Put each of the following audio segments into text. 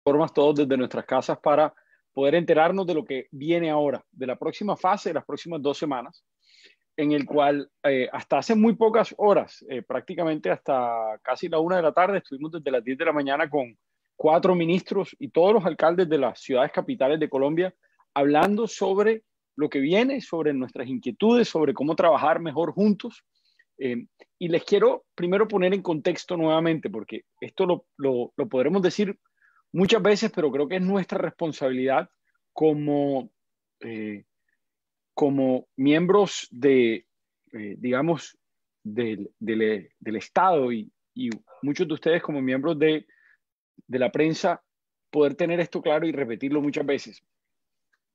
Formas todos desde nuestras casas para poder enterarnos de lo que viene ahora, de la próxima fase, de las próximas 2 semanas, en el cual hasta hace muy pocas horas, prácticamente hasta casi la 1 de la tarde, estuvimos desde las 10 de la mañana con 4 ministros y todos los alcaldes de las ciudades capitales de Colombia hablando sobre lo que viene, sobre nuestras inquietudes, sobre cómo trabajar mejor juntos. Y les quiero primero poner en contexto nuevamente, porque esto lo podremos decir muchas veces, pero creo que es nuestra responsabilidad como, eh, como miembros digamos, del Estado y muchos de ustedes como miembros de la prensa, poder tener esto claro y repetirlo muchas veces.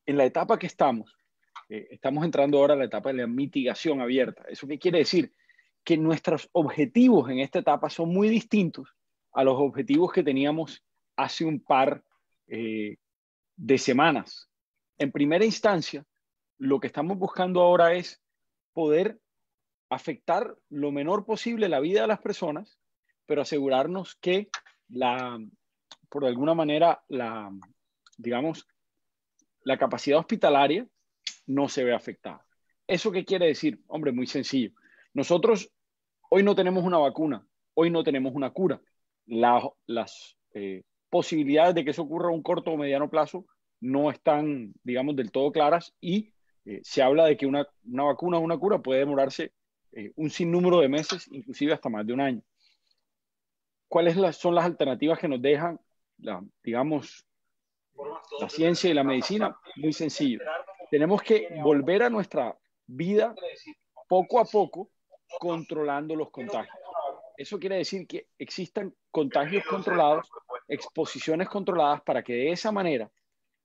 En la etapa que estamos entrando ahora a la etapa de la mitigación abierta. ¿Eso qué quiere decir? Que nuestros objetivos en esta etapa son muy distintos a los objetivos que teníamos hace un par de semanas. En primera instancia, lo que estamos buscando ahora es poder afectar lo menor posible la vida de las personas, pero asegurarnos que por alguna manera, digamos, la capacidad hospitalaria no se ve afectada. ¿Eso qué quiere decir? Hombre, muy sencillo. Nosotros hoy no tenemos una vacuna, hoy no tenemos una cura. Las posibilidades de que eso ocurra a un corto o mediano plazo no están, digamos, del todo claras y se habla de que una vacuna o una cura puede demorarse un sinnúmero de meses, inclusive hasta más de un año. Son las alternativas que nos dejan, digamos, la ciencia y la medicina? Muy sencillo. Tenemos que volver a nuestra vida poco a poco controlando los contagios. Eso quiere decir que existan contagios controlados, exposiciones controladas para que de esa manera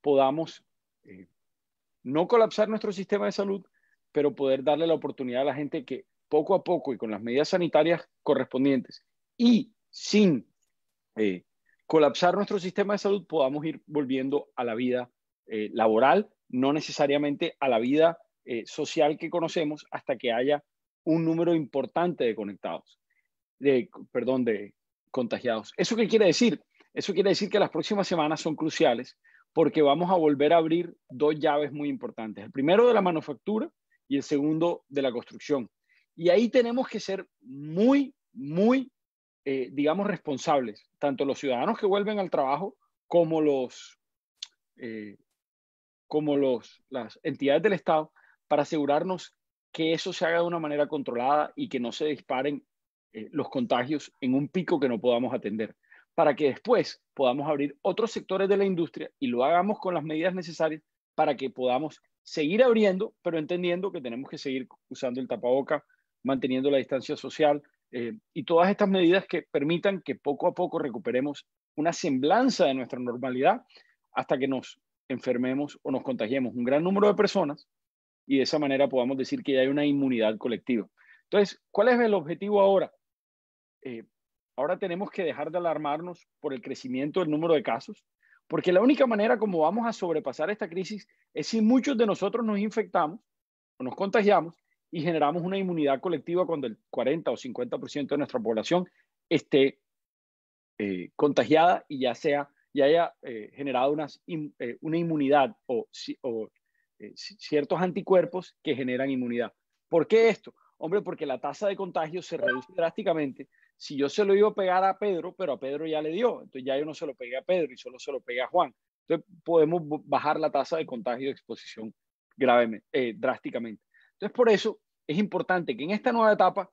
podamos no colapsar nuestro sistema de salud, pero poder darle la oportunidad a la gente que poco a poco y con las medidas sanitarias correspondientes y sin colapsar nuestro sistema de salud podamos ir volviendo a la vida laboral, no necesariamente a la vida social que conocemos hasta que haya un número importante de de contagiados. ¿Eso qué quiere decir? Eso quiere decir que las próximas semanas son cruciales porque vamos a volver a abrir dos llaves muy importantes. El primero de la manufactura y el segundo de la construcción. Y ahí tenemos que ser muy, digamos, responsables, tanto los ciudadanos que vuelven al trabajo como eh, las entidades del Estado, para asegurarnos que eso se haga de una manera controlada y que no se disparen los contagios en un pico que no podamos atender, para que después podamos abrir otros sectores de la industria y lo hagamos con las medidas necesarias para que podamos seguir abriendo, pero entendiendo que tenemos que seguir usando el tapaboca, manteniendo la distancia social y todas estas medidas que permitan que poco a poco recuperemos una semblanza de nuestra normalidad hasta que nos enfermemos o nos contagiemos un gran número de personas y de esa manera podamos decir que ya hay una inmunidad colectiva. Entonces, ¿cuál es el objetivo ahora? Ahora tenemos que dejar de alarmarnos por el crecimiento del número de casos, porque la única manera como vamos a sobrepasar esta crisis es si muchos de nosotros nos infectamos o nos contagiamos y generamos una inmunidad colectiva cuando el 40 o 50% de nuestra población esté contagiada y ya haya generado una inmunidad o ciertos anticuerpos que generan inmunidad. ¿Por qué esto? Hombre, porque la tasa de contagio se reduce drásticamente. Si yo se lo iba a pegar a Pedro, pero a Pedro ya le dio, entonces ya yo no se lo pegué a Pedro y solo se lo pegué a Juan. Entonces podemos bajar la tasa de contagio de exposición drásticamente. Entonces por eso es importante que en esta nueva etapa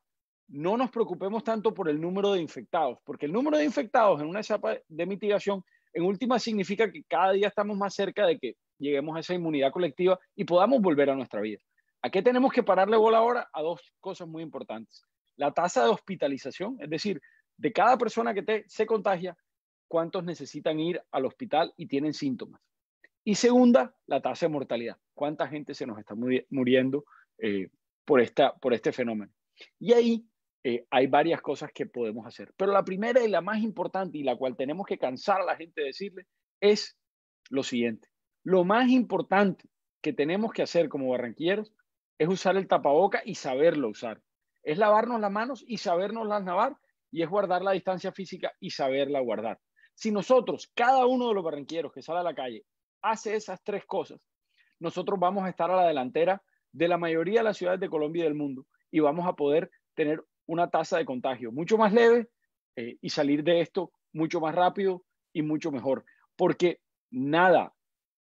no nos preocupemos tanto por el número de infectados, porque el número de infectados en una etapa de mitigación, en última, significa que cada día estamos más cerca de que lleguemos a esa inmunidad colectiva y podamos volver a nuestra vida. ¿A qué tenemos que pararle bola ahora? A dos cosas muy importantes. La tasa de hospitalización, es decir, de cada persona que se contagia, cuántos necesitan ir al hospital y tienen síntomas. Y segunda, la tasa de mortalidad. ¿Cuánta gente se nos está muriendo por este fenómeno? Y ahí hay varias cosas que podemos hacer. Pero la primera y la más importante y la cual tenemos que cansar a la gente de decirle es lo siguiente. Lo más importante que tenemos que hacer como barranquilleros es usar el tapaboca y saberlo usar. Es lavarnos las manos y sabernos las lavar y es guardar la distancia física y saberla guardar. Si nosotros, cada uno de los barranquilleros que sale a la calle, hace esas 3 cosas, nosotros vamos a estar a la delantera de la mayoría de las ciudades de Colombia y del mundo y vamos a poder tener una tasa de contagio mucho más leve y salir de esto mucho más rápido y mucho mejor. Porque nada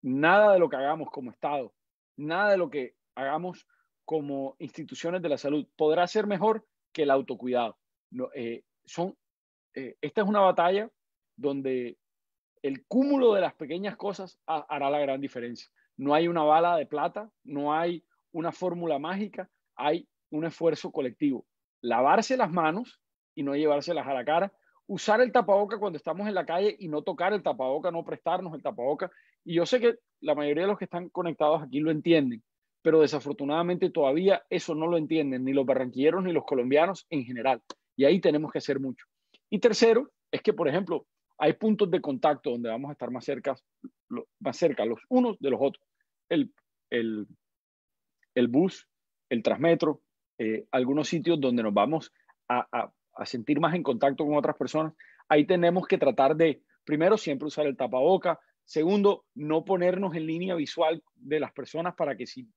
de lo que hagamos como Estado, nada de lo que hagamos como instituciones de la salud podrá ser mejor que el autocuidado. No, esta es una batalla donde el cúmulo de las pequeñas cosas hará la gran diferencia. No hay una bala de plata, no hay una fórmula mágica, hay un esfuerzo colectivo. Lavarse las manos y no llevárselas a la cara, usar el tapaboca cuando estamos en la calle y no tocar el tapaboca, no prestarnos el tapaboca. Y yo sé que la mayoría de los que están conectados aquí lo entienden, pero desafortunadamente todavía eso no lo entienden ni los barranquilleros ni los colombianos en general. Y ahí tenemos que hacer mucho. Y tercero, es que, por ejemplo, hay puntos de contacto donde vamos a estar más cerca los unos de los otros. El, el, el bus, el Transmetro, algunos sitios donde nos vamos a sentir más en contacto con otras personas. Ahí tenemos que tratar de, primero, siempre usar el tapaboca. Segundo, no ponernos en línea visual de las personas para que si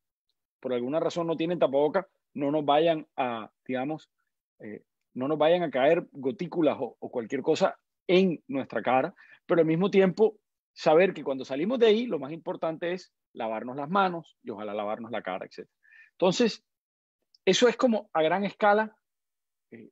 por alguna razón no tienen tapaboca, no nos vayan a, digamos, no nos vayan a caer gotículas o cualquier cosa en nuestra cara, pero al mismo tiempo saber que cuando salimos de ahí, lo más importante es lavarnos las manos y ojalá lavarnos la cara, etc. Entonces, eso es como a gran escala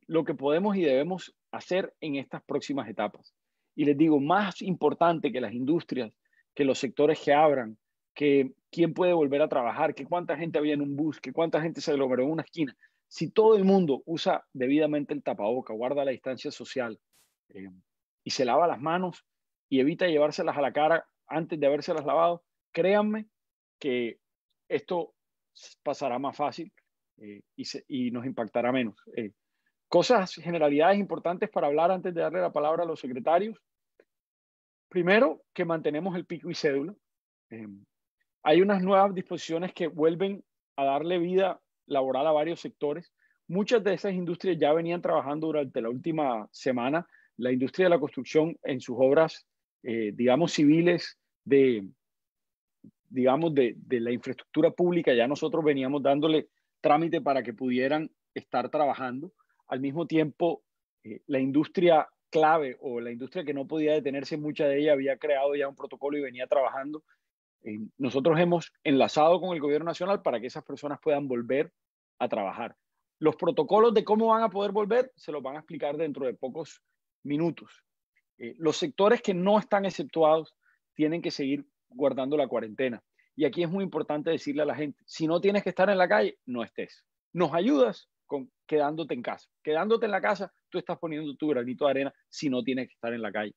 lo que podemos y debemos hacer en estas próximas etapas. Y les digo, más importante que las industrias, que los sectores que abran, que quién puede volver a trabajar, que cuánta gente había en un bus, que cuánta gente se aglomeró en una esquina. Si todo el mundo usa debidamente el tapaboca, guarda la distancia social y se lava las manos y evita llevárselas a la cara antes de habérselas lavado, créanme que esto pasará más fácil y nos impactará menos. Cosas, generalidades importantes para hablar antes de darle la palabra a los secretarios. Primero, que mantenemos el pico y cédula. Hay unas nuevas disposiciones que vuelven a darle vida laboral a varios sectores. Muchas de esas industrias ya venían trabajando durante la última semana. La industria de la construcción en sus obras, digamos, civiles digamos, de la infraestructura pública, ya nosotros veníamos dándole trámite para que pudieran estar trabajando. Al mismo tiempo, la industria clave o la industria que no podía detenerse, mucha de ella había creado ya un protocolo y venía trabajando. Nosotros hemos enlazado con el gobierno nacional para que esas personas puedan volver a trabajar. Los protocolos de cómo van a poder volver se los van a explicar dentro de pocos minutos. Los sectores que no están exceptuados tienen que seguir guardando la cuarentena. Y aquí es muy importante decirle a la gente, si no tienes que estar en la calle, no estés. Nos ayudas con quedándote en casa. Quedándote en la casa, tú estás poniendo tu granito de arena si no tienes que estar en la calle.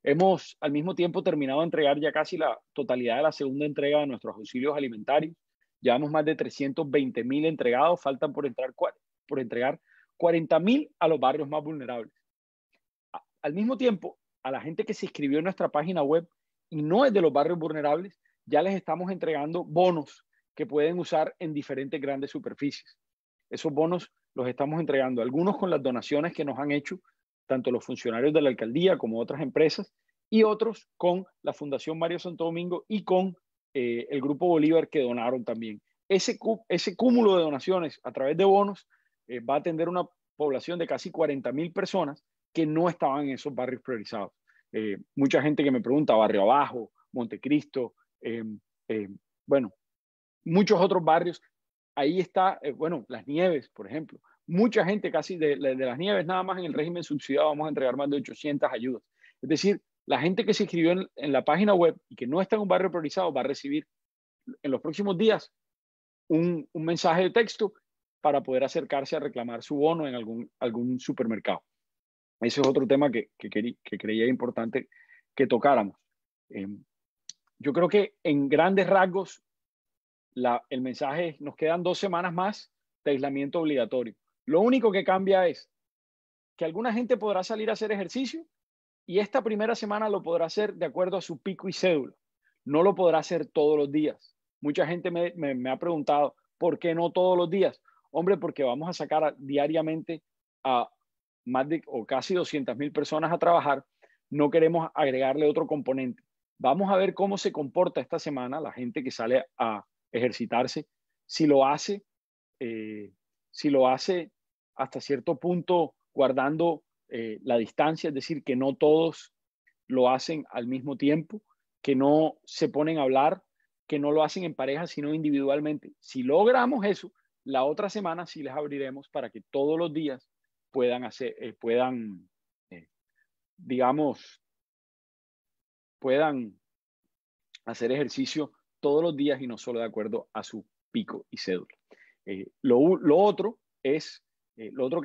Hemos al mismo tiempo terminado de entregar ya casi la totalidad de la segunda entrega de nuestros auxilios alimentarios. Llevamos más de 320,000 entregados, faltan por entregar 40,000 a los barrios más vulnerables. Al mismo tiempo, a la gente que se inscribió en nuestra página web y no es de los barrios vulnerables, ya les estamos entregando bonos que pueden usar en diferentes grandes superficies. Esos bonos los estamos entregando, algunos con las donaciones que nos han hecho tanto los funcionarios de la alcaldía como otras empresas, y otros con la Fundación Mario Santo Domingo y con el Grupo Bolívar que donaron también. Ese cúmulo de donaciones a través de bonos va a atender una población de casi 40,000 personas que no estaban en esos barrios priorizados. Mucha gente que me pregunta, Barrio Abajo, Montecristo, bueno, muchos otros barrios. Ahí está, bueno, Las Nieves, por ejemplo. Mucha gente casi de Las Nieves, nada más en el régimen subsidiado, vamos a entregar más de 800 ayudas. Es decir, la gente que se inscribió en la página web y que no está en un barrio priorizado va a recibir en los próximos días un mensaje de texto para poder acercarse a reclamar su bono en algún supermercado. Ese es otro tema que creía importante que tocáramos. Yo creo que en grandes rasgos el mensaje es, nos quedan 2 semanas más de aislamiento obligatorio. Lo único que cambia es que alguna gente podrá salir a hacer ejercicio y esta primera semana lo podrá hacer de acuerdo a su pico y cédula. No lo podrá hacer todos los días. Mucha gente me ha preguntado, ¿por qué no todos los días? Hombre, porque vamos a sacar diariamente a más de o casi 200,000 personas a trabajar, no queremos agregarle otro componente. Vamos a ver cómo se comporta esta semana la gente que sale a ejercitarse, si lo hace, si lo hace hasta cierto punto guardando la distancia, es decir, que no todos lo hacen al mismo tiempo, que no se ponen a hablar, que no lo hacen en pareja, sino individualmente. Si logramos eso, la otra semana sí les abriremos para que todos los días puedan hacer, digamos, puedan hacer ejercicio todos los días y no solo de acuerdo a su pico y cédula. Lo otro que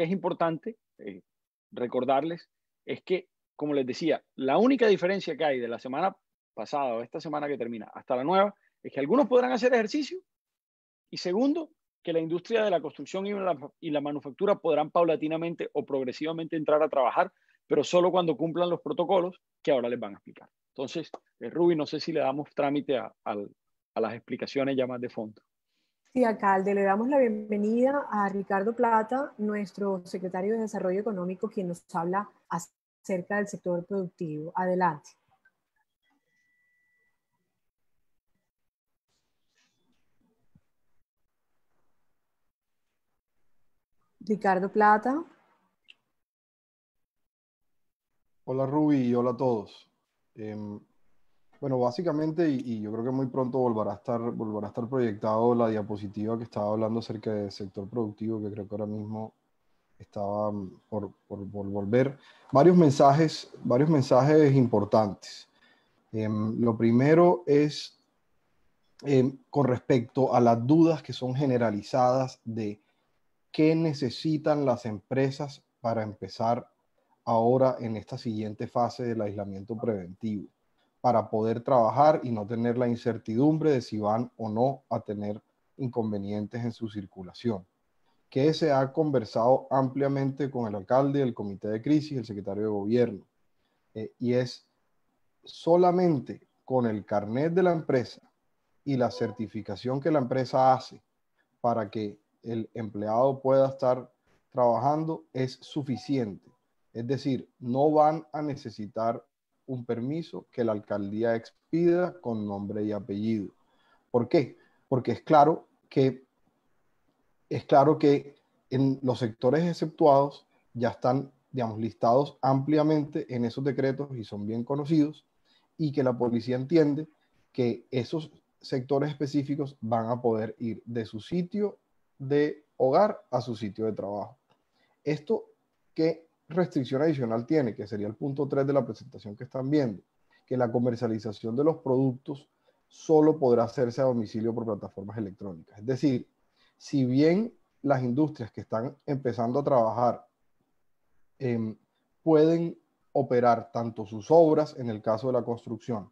es importante recordarles es que, como les decía, la única diferencia que hay de la semana pasada o esta semana que termina hasta la nueva es que algunos podrán hacer ejercicio y segundo, que la industria de la construcción y la manufactura podrán paulatinamente o progresivamente entrar a trabajar, pero solo cuando cumplan los protocolos que ahora les van a explicar. Entonces, Ruby, no sé si le damos trámite a las explicaciones ya más de fondo. Sí, alcalde, le damos la bienvenida a Ricardo Plata, nuestro secretario de Desarrollo Económico, quien nos habla acerca del sector productivo. Adelante. Ricardo Plata. Hola Ruby y hola a todos. Bueno, básicamente, y yo creo que muy pronto volverá a estar proyectado la diapositiva que estaba hablando acerca del sector productivo, que creo que ahora mismo estaba por volver. Varios mensajes importantes. Lo primero es con respecto a las dudas que son generalizadas de qué necesitan las empresas para empezar ahora en esta siguiente fase del aislamiento preventivo, para poder trabajar y no tener la incertidumbre de si van o no a tener inconvenientes en su circulación. Que se ha conversado ampliamente con el alcalde, el comité de crisis, el secretario de gobierno, y es solamente con el carnet de la empresa y la certificación que la empresa hace para que el empleado pueda estar trabajando es suficiente. Es decir, no van a necesitar un permiso que la alcaldía expida con nombre y apellido. ¿Por qué? Porque es claro que en los sectores exceptuados ya están, digamos, listados ampliamente en esos decretos y son bien conocidos, y que la policía entiende que esos sectores específicos van a poder ir de su sitio de hogar a su sitio de trabajo. ¿Esto qué restricción adicional tiene? Que sería el punto 3 de la presentación que están viendo, que la comercialización de los productos solo podrá hacerse a domicilio por plataformas electrónicas. Es decir, si bien las industrias que están empezando a trabajar pueden operar tanto sus obras en el caso de la construcción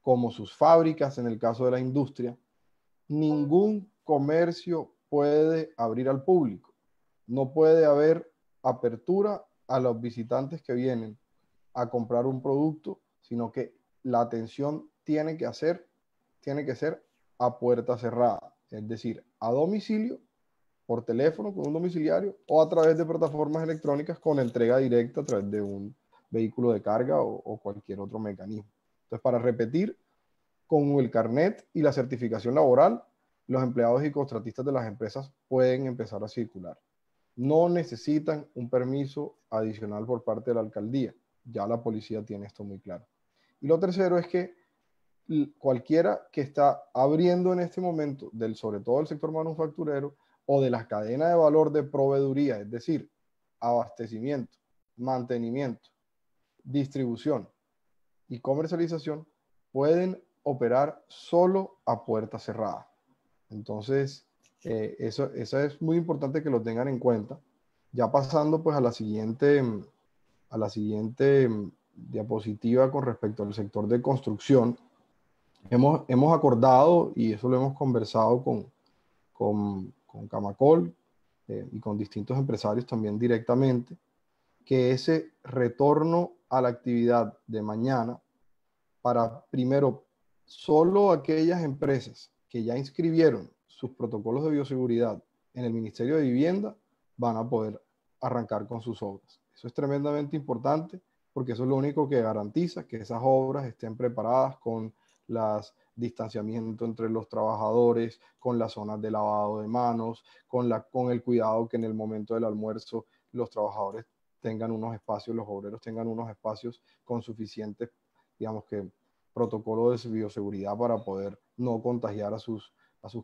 como sus fábricas en el caso de la industria, ningún comercio puede abrir al público. No puede haber apertura a los visitantes que vienen a comprar un producto, sino que la atención tiene que ser a puerta cerrada, es decir, a domicilio, por teléfono con un domiciliario o a través de plataformas electrónicas con entrega directa a través de un vehículo de carga o cualquier otro mecanismo. Entonces, para repetir, con el carnet y la certificación laboral, los empleados y contratistas de las empresas pueden empezar a circular. No necesitan un permiso adicional por parte de la alcaldía. Ya la policía tiene esto muy claro. Y lo tercero es que cualquiera que está abriendo en este momento, sobre todo el sector manufacturero o de las cadenas de valor de proveeduría, es decir, abastecimiento, mantenimiento, distribución y comercialización, pueden operar solo a puerta cerrada. Entonces, eso es muy importante que lo tengan en cuenta. Ya pasando pues a la siguiente diapositiva con respecto al sector de construcción, hemos acordado, y eso lo hemos conversado con Camacol y con distintos empresarios también directamente, que ese retorno a la actividad de mañana para, primero, solo aquellas empresas que ya inscribieron sus protocolos de bioseguridad en el Ministerio de Vivienda van a poder arrancar con sus obras. Eso es tremendamente importante porque eso es lo único que garantiza que esas obras estén preparadas con los distanciamiento entre los trabajadores, con las zonas de lavado de manos, con el cuidado que en el momento del almuerzo los trabajadores tengan unos espacios, los obreros tengan unos espacios con suficientes, digamos que, protocolos de bioseguridad para poder no contagiar a sus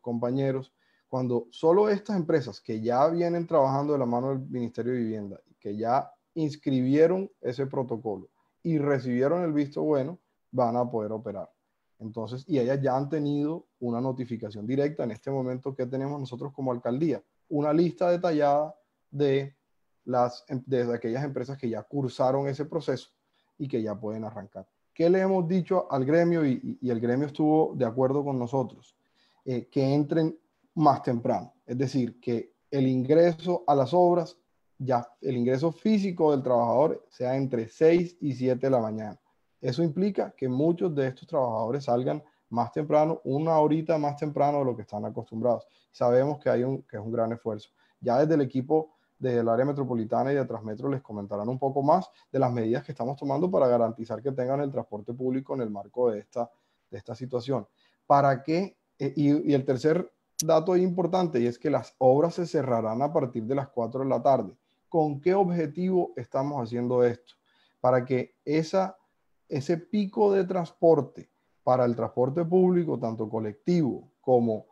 compañeros. Cuando solo estas empresas que ya vienen trabajando de la mano del Ministerio de Vivienda, que ya inscribieron ese protocolo y recibieron el visto bueno, van a poder operar. Entonces, y ellas ya han tenido una notificación directa. En este momento, ¿qué tenemos nosotros como alcaldía? Una lista detallada de aquellas empresas que ya cursaron ese proceso y que ya pueden arrancar. ¿Qué le hemos dicho al gremio? Y el gremio estuvo de acuerdo con nosotros, que entren más temprano. Es decir, que el ingreso a las obras, ya el ingreso físico del trabajador sea entre 6 y 7 de la mañana. Eso implica que muchos de estos trabajadores salgan más temprano, una horita más temprano de lo que están acostumbrados. Sabemos que es un gran esfuerzo. Ya desde el equipo del área metropolitana y de Transmetro les comentarán un poco más de las medidas que estamos tomando para garantizar que tengan el transporte público en el marco de esta situación. ¿Para qué? Y el tercer dato importante, y es que las obras se cerrarán a partir de las 4 de la tarde. ¿Con qué objetivo estamos haciendo esto? Para que ese pico de transporte para el transporte público, tanto colectivo como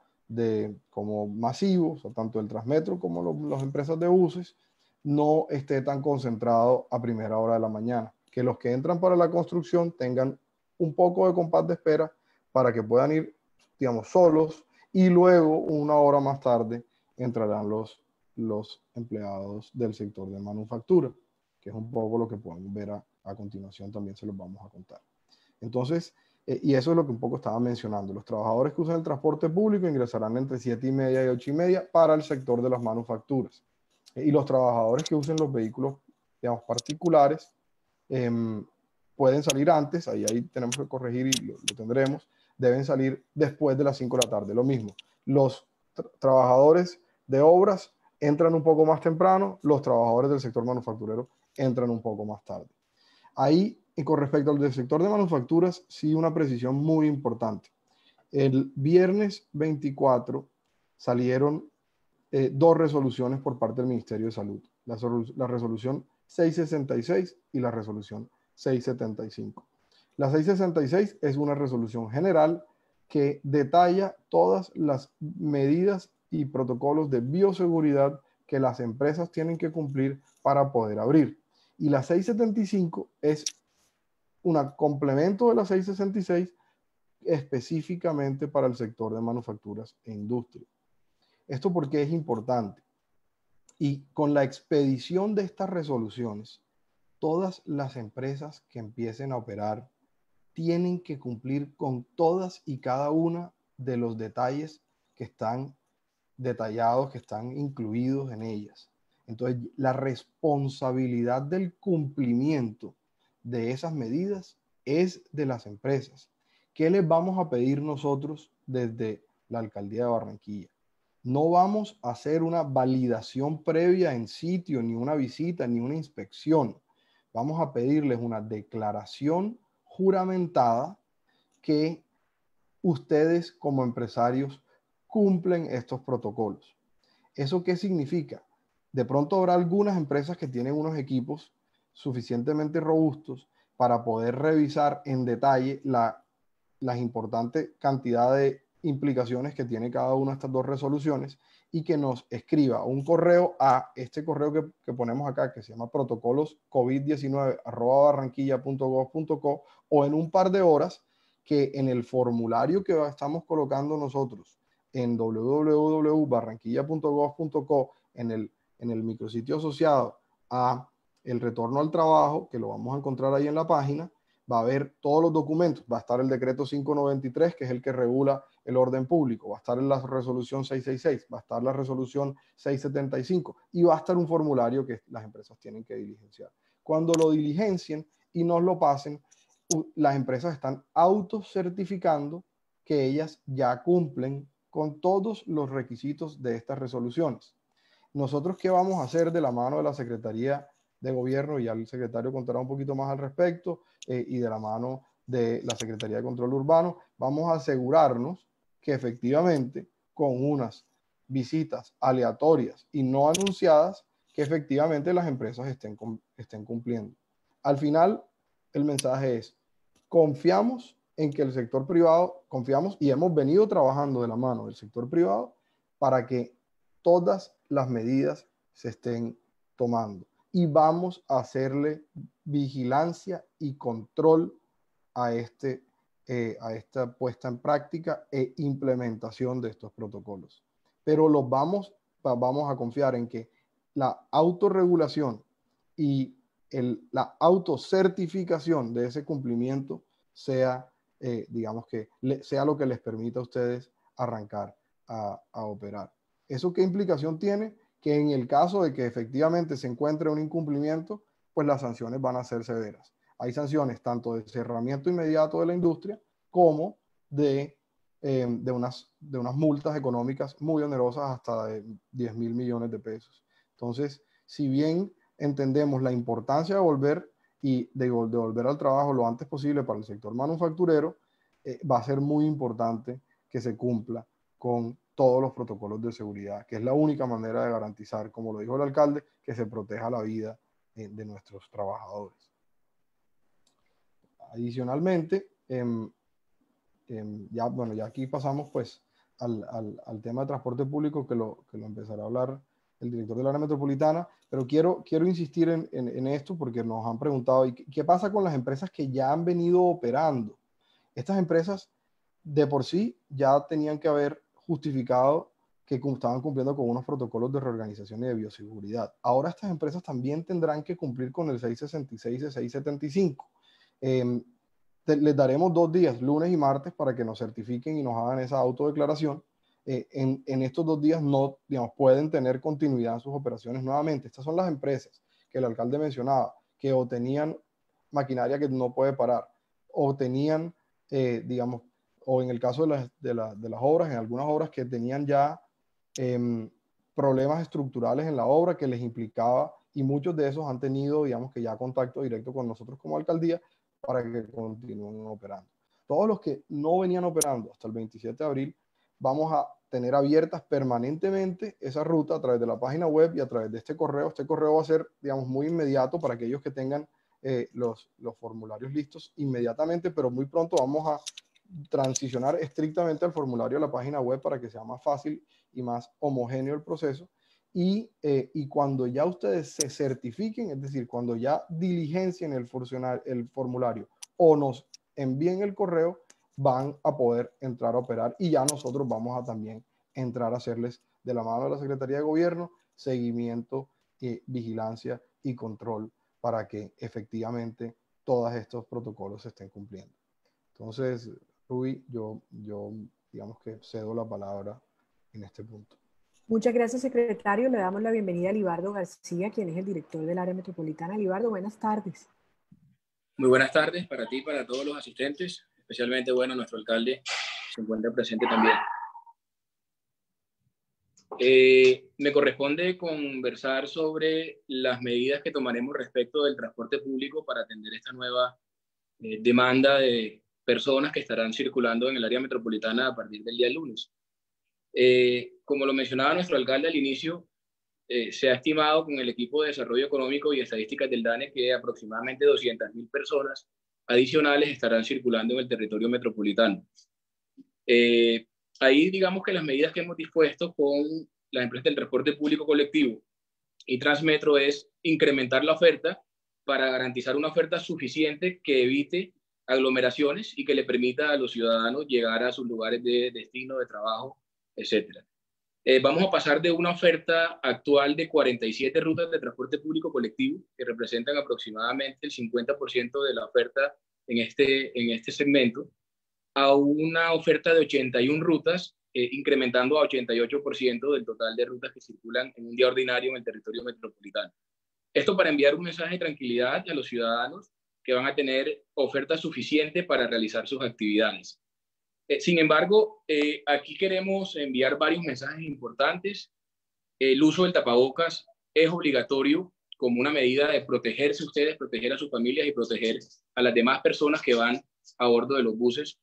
masivo, o sea, tanto el Transmetro como las empresas de buses, no esté tan concentrado a primera hora de la mañana. Que los que entran para la construcción tengan un poco de compás de espera para que puedan ir, digamos, solos, y luego, una hora más tarde, entrarán los empleados del sector de manufactura, que es un poco lo que podemos ver a continuación, también se los vamos a contar. Entonces, y eso es lo que un poco estaba mencionando. Los trabajadores que usan el transporte público ingresarán entre 7:30 y 8:30 para el sector de las manufacturas. Y los trabajadores que usen los vehículos, digamos, particulares, pueden salir antes, ahí tenemos que corregir y lo tendremos, deben salir después de las 5 de la tarde. Lo mismo, los trabajadores de obras entran un poco más temprano, los trabajadores del sector manufacturero entran un poco más tarde. Ahí, y con respecto al del sector de manufacturas, sí una precisión muy importante. El viernes 24 salieron 2 resoluciones por parte del Ministerio de Salud. La resolución 666 y la resolución 675. La 666 es una resolución general que detalla todas las medidas y protocolos de bioseguridad que las empresas tienen que cumplir para poder abrir. Y la 675 es un complemento de la 666 específicamente para el sector de manufacturas e industria. ¿Esto por qué es importante? Y con la expedición de estas resoluciones, todas las empresas que empiecen a operar tienen que cumplir con todas y cada una de los detalles que están detallados, que están incluidos en ellas. Entonces, la responsabilidad del cumplimiento de esas medidas es de las empresas. ¿Qué les vamos a pedir nosotros desde la Alcaldía de Barranquilla? No vamos a hacer una validación previa en sitio, ni una visita, ni una inspección. Vamos a pedirles una declaración juramentada que ustedes como empresarios cumplen estos protocolos. ¿Eso qué significa? De pronto habrá algunas empresas que tienen unos equipos suficientemente robustos para poder revisar en detalle la importante cantidad de implicaciones que tiene cada una de estas 2 resoluciones, y que nos escriba un correo a este correo que ponemos acá, que se llama protocoloscovid19@barranquilla.gov.co, o en un par de horas, que en el formulario que estamos colocando nosotros en www.barranquilla.gov.co, en el micrositio asociado a el retorno al trabajo, que lo vamos a encontrar ahí en la página, va a haber todos los documentos. Va a estar el decreto 593, que es el que regula el orden público. Va a estar en la resolución 666, va a estar la resolución 675, y va a estar un formulario que las empresas tienen que diligenciar. Cuando lo diligencien y nos lo pasen, las empresas están autocertificando que ellas ya cumplen con todos los requisitos de estas resoluciones. Nosotros, ¿qué vamos a hacer de la mano de la Secretaría de Gobierno, y ya el secretario contará un poquito más al respecto, y de la mano de la Secretaría de Control Urbano, vamos a asegurarnos que efectivamente con unas visitas aleatorias y no anunciadas, que efectivamente las empresas estén cumpliendo. Al final, el mensaje es: confiamos en que el sector privado, confiamos y hemos venido trabajando de la mano del sector privado para que todas las medidas se estén tomando. Y vamos a hacerle vigilancia y control a esta puesta en práctica e implementación de estos protocolos. Pero vamos a confiar en que la autorregulación y la autocertificación de ese cumplimiento sea, digamos que sea lo que les permita a ustedes arrancar a operar. ¿Eso qué implicación tiene? Que en el caso de que efectivamente se encuentre un incumplimiento, pues las sanciones van a ser severas. Hay sanciones tanto de cerramiento inmediato de la industria como de unas multas económicas muy onerosas, hasta de 10.000 millones de pesos. Entonces, si bien entendemos la importancia de volver al trabajo lo antes posible para el sector manufacturero, va a ser muy importante que se cumpla con todos los protocolos de seguridad, que es la única manera de garantizar, como lo dijo el alcalde, que se proteja la vida de nuestros trabajadores. Adicionalmente, ya aquí pasamos pues al tema de transporte público, que lo empezará a hablar el director del área metropolitana, pero quiero insistir en esto porque nos han preguntado: ¿y qué pasa con las empresas que ya han venido operando? Estas empresas de por sí ya tenían que haber justificado que estaban cumpliendo con unos protocolos de reorganización y de bioseguridad. Ahora estas empresas también tendrán que cumplir con el 666 y 675. Les daremos 2 días, lunes y martes, para que nos certifiquen y nos hagan esa autodeclaración. En estos 2 días no, digamos, pueden tener continuidad en sus operaciones nuevamente. Estas son las empresas que el alcalde mencionaba, que o tenían maquinaria que no puede parar, o tenían, digamos, o en el caso de las obras, en algunas obras que tenían ya problemas estructurales en la obra que les implicaba, y muchos de esos han tenido, digamos, que ya contacto directo con nosotros como alcaldía para que continúen operando. Todos los que no venían operando hasta el 27 de abril, vamos a tener abiertas permanentemente esa ruta a través de la página web y a través de este correo. Este correo va a ser, digamos, muy inmediato para aquellos que tengan los formularios listos inmediatamente, pero muy pronto vamos a transicionar estrictamente al formulario de la página web para que sea más fácil y más homogéneo el proceso. Y cuando ya ustedes se certifiquen, es decir, cuando ya diligencien el formulario o nos envíen el correo, van a poder entrar a operar, y ya nosotros vamos a también entrar a hacerles, de la mano de la Secretaría de Gobierno, seguimiento, vigilancia y control para que efectivamente todos estos protocolos se estén cumpliendo. Entonces, Ruby, yo digamos que cedo la palabra en este punto. Muchas gracias, secretario. Le damos la bienvenida a Libardo García, quien es el director del área metropolitana. Libardo, buenas tardes. Muy buenas tardes para ti y para todos los asistentes, especialmente, bueno, nuestro alcalde se encuentra presente también. Me corresponde conversar sobre las medidas que tomaremos respecto del transporte público para atender esta nueva demanda de personas que estarán circulando en el área metropolitana a partir del día lunes. Como lo mencionaba nuestro alcalde al inicio, se ha estimado con el equipo de desarrollo económico y estadísticas del DANE que aproximadamente 200.000 personas adicionales estarán circulando en el territorio metropolitano. Ahí digamos que las medidas que hemos dispuesto con las empresas del transporte público colectivo y Transmetro es incrementar la oferta para garantizar una oferta suficiente que evite aglomeraciones y que le permita a los ciudadanos llegar a sus lugares de destino, de trabajo, etc. Vamos a pasar de una oferta actual de 47 rutas de transporte público colectivo, que representan aproximadamente el 50% de la oferta en este segmento, a una oferta de 81 rutas, incrementando a 88% del total de rutas que circulan en un día ordinario en el territorio metropolitano. Esto para enviar un mensaje de tranquilidad a los ciudadanos que van a tener oferta suficiente para realizar sus actividades. Sin embargo, aquí queremos enviar varios mensajes importantes. El uso del tapabocas es obligatorio como una medida de protegerse ustedes, proteger a sus familias y proteger a las demás personas que van a bordo de los buses.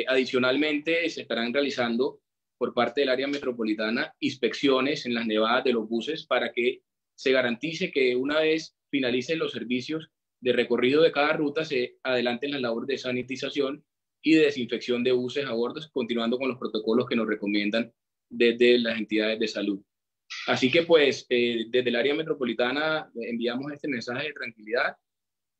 Adicionalmente, se estarán realizando por parte del área metropolitana inspecciones en las nevadas de los buses para que se garantice que una vez finalicen los servicios de recorrido de cada ruta, se adelanten las labores de sanitización y de desinfección de buses a bordo, continuando con los protocolos que nos recomiendan desde las entidades de salud. Así que pues desde el área metropolitana enviamos este mensaje de tranquilidad.